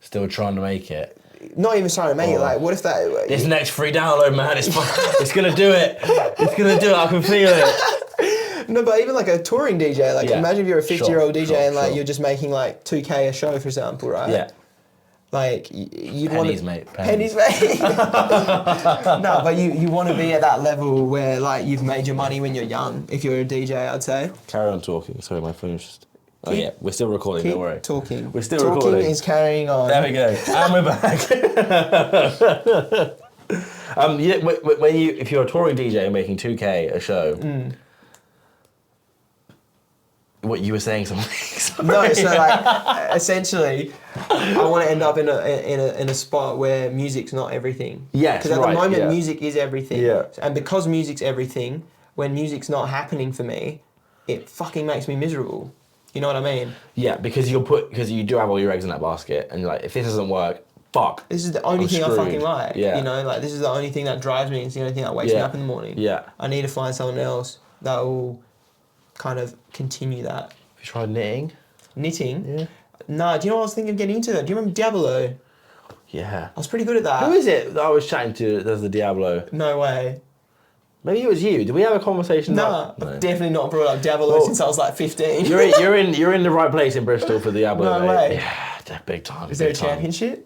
Still trying to make it. Not even trying to make it, like, what if that... This next free download, man, it's gonna do it. It's gonna do it, I can feel it. No, but even like a touring DJ, like imagine if you're a 50-year-old DJ and like you're just making like 2K a show, for example, right? Yeah. Like you'd want Pennies, mate. Pennies, mate. No, but you want to be at that level where like you've made your money when you're young. If you're a DJ, I'd say. Carry on talking. Sorry, my phone's just... Oh yeah, we're still recording, don't worry. Talking. We're still talking recording. Is carrying on. There we go. And we're back. If you're a touring DJ making 2K a show, what you were saying something? No, so like essentially, I want to end up in a spot where music's not everything. Yes, because at the moment music is everything. Yeah. And because music's everything, when music's not happening for me, it fucking makes me miserable. You know what I mean? Yeah, because you do have all your eggs in that basket, and you're like, if this doesn't work, fuck. This is the only thing screwed. I fucking like. Yeah. You know, like this is the only thing that drives me. It's the only thing that wakes me up in the morning. Yeah. I need to find someone else that will kind of continue that. Have you tried knitting? Knitting? Yeah. Nah, do you know what I was thinking of getting into? Do you remember Diablo? Yeah. I was pretty good at that. Who is it that I was chatting to that does the Diablo? No way. Maybe it was you. Did we have a conversation? Nah, I've definitely not brought up Diablo since I was like 15. You're in the right place in Bristol for the Diablo. No way. Yeah, they're big time. Is there a championship?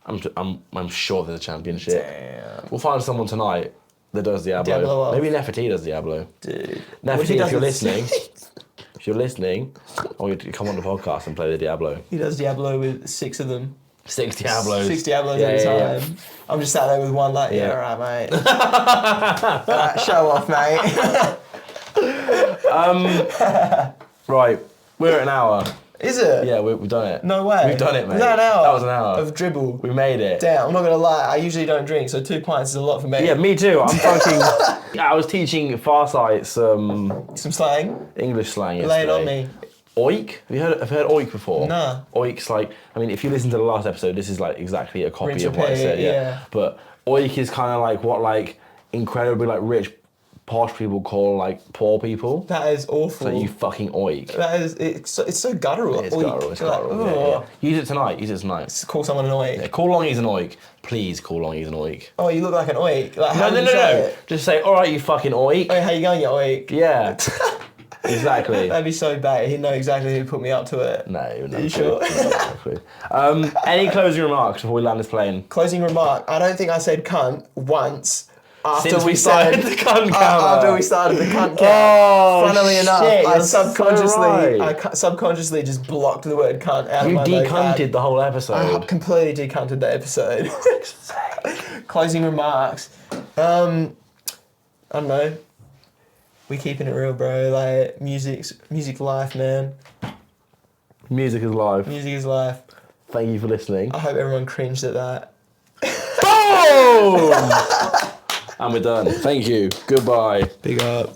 I'm sure there's a championship. Damn. We'll find someone tonight that does Diablo. Diablo. Maybe Nefertiti does Diablo. Dude. Nefertiti, if you're listening, I want you to come on the podcast and play the Diablo. He does Diablo with 6 of them. 6 Diablos. 6 Diablos at a time. Yeah. I'm just sat there with one like, alright, mate. Alright, show off, mate. Right, we're at an hour. Is it? Yeah, we've done it. No way. We've done it, mate. Was that an hour? That was an hour. Of dribble. We made it. Damn, I'm not gonna lie, I usually don't drink, so 2 pints is a lot for me. Yeah, me too. I'm fucking... I was teaching Farsight some slang? English slang yesterday. Lay it on me. Oik? Have you heard oik before? Nah. Oik's like, I mean, if you listen to the last episode, this is like exactly a copy Rinse of what I repeat, said. yeah. But oik is kind of like what like incredibly like rich, posh people call like poor people. That is awful. So you fucking oik. That is, it's so guttural. It's guttural. It's You're guttural. like, Yeah. Use it tonight. Use it tonight. Just call someone an oik. Yeah, call Longy's an oik. Please call Longy's an oik. Oh, you look like an oik. Like, how do you say No. it? Just say, all right, you fucking oik. Oh, how you going, you oik? Yeah. Exactly. That'd be so bad. He'd know exactly who put me up to it. No, Are you sure? Any closing remarks before we land this plane? Closing remark. I don't think I said cunt once after Since we said started the cunt count. after we started the cunt count. Oh, Funnily enough, shit, I you're subconsciously just blocked the word cunt out of You my decunted the whole I episode. completely decunted the episode. Closing remarks. I don't know. We keeping it real, bro. Like music life, man. Music is live. Music is life. Thank you for listening. I hope everyone cringed at that. Boom! And we're done. Thank you. Goodbye. Big up.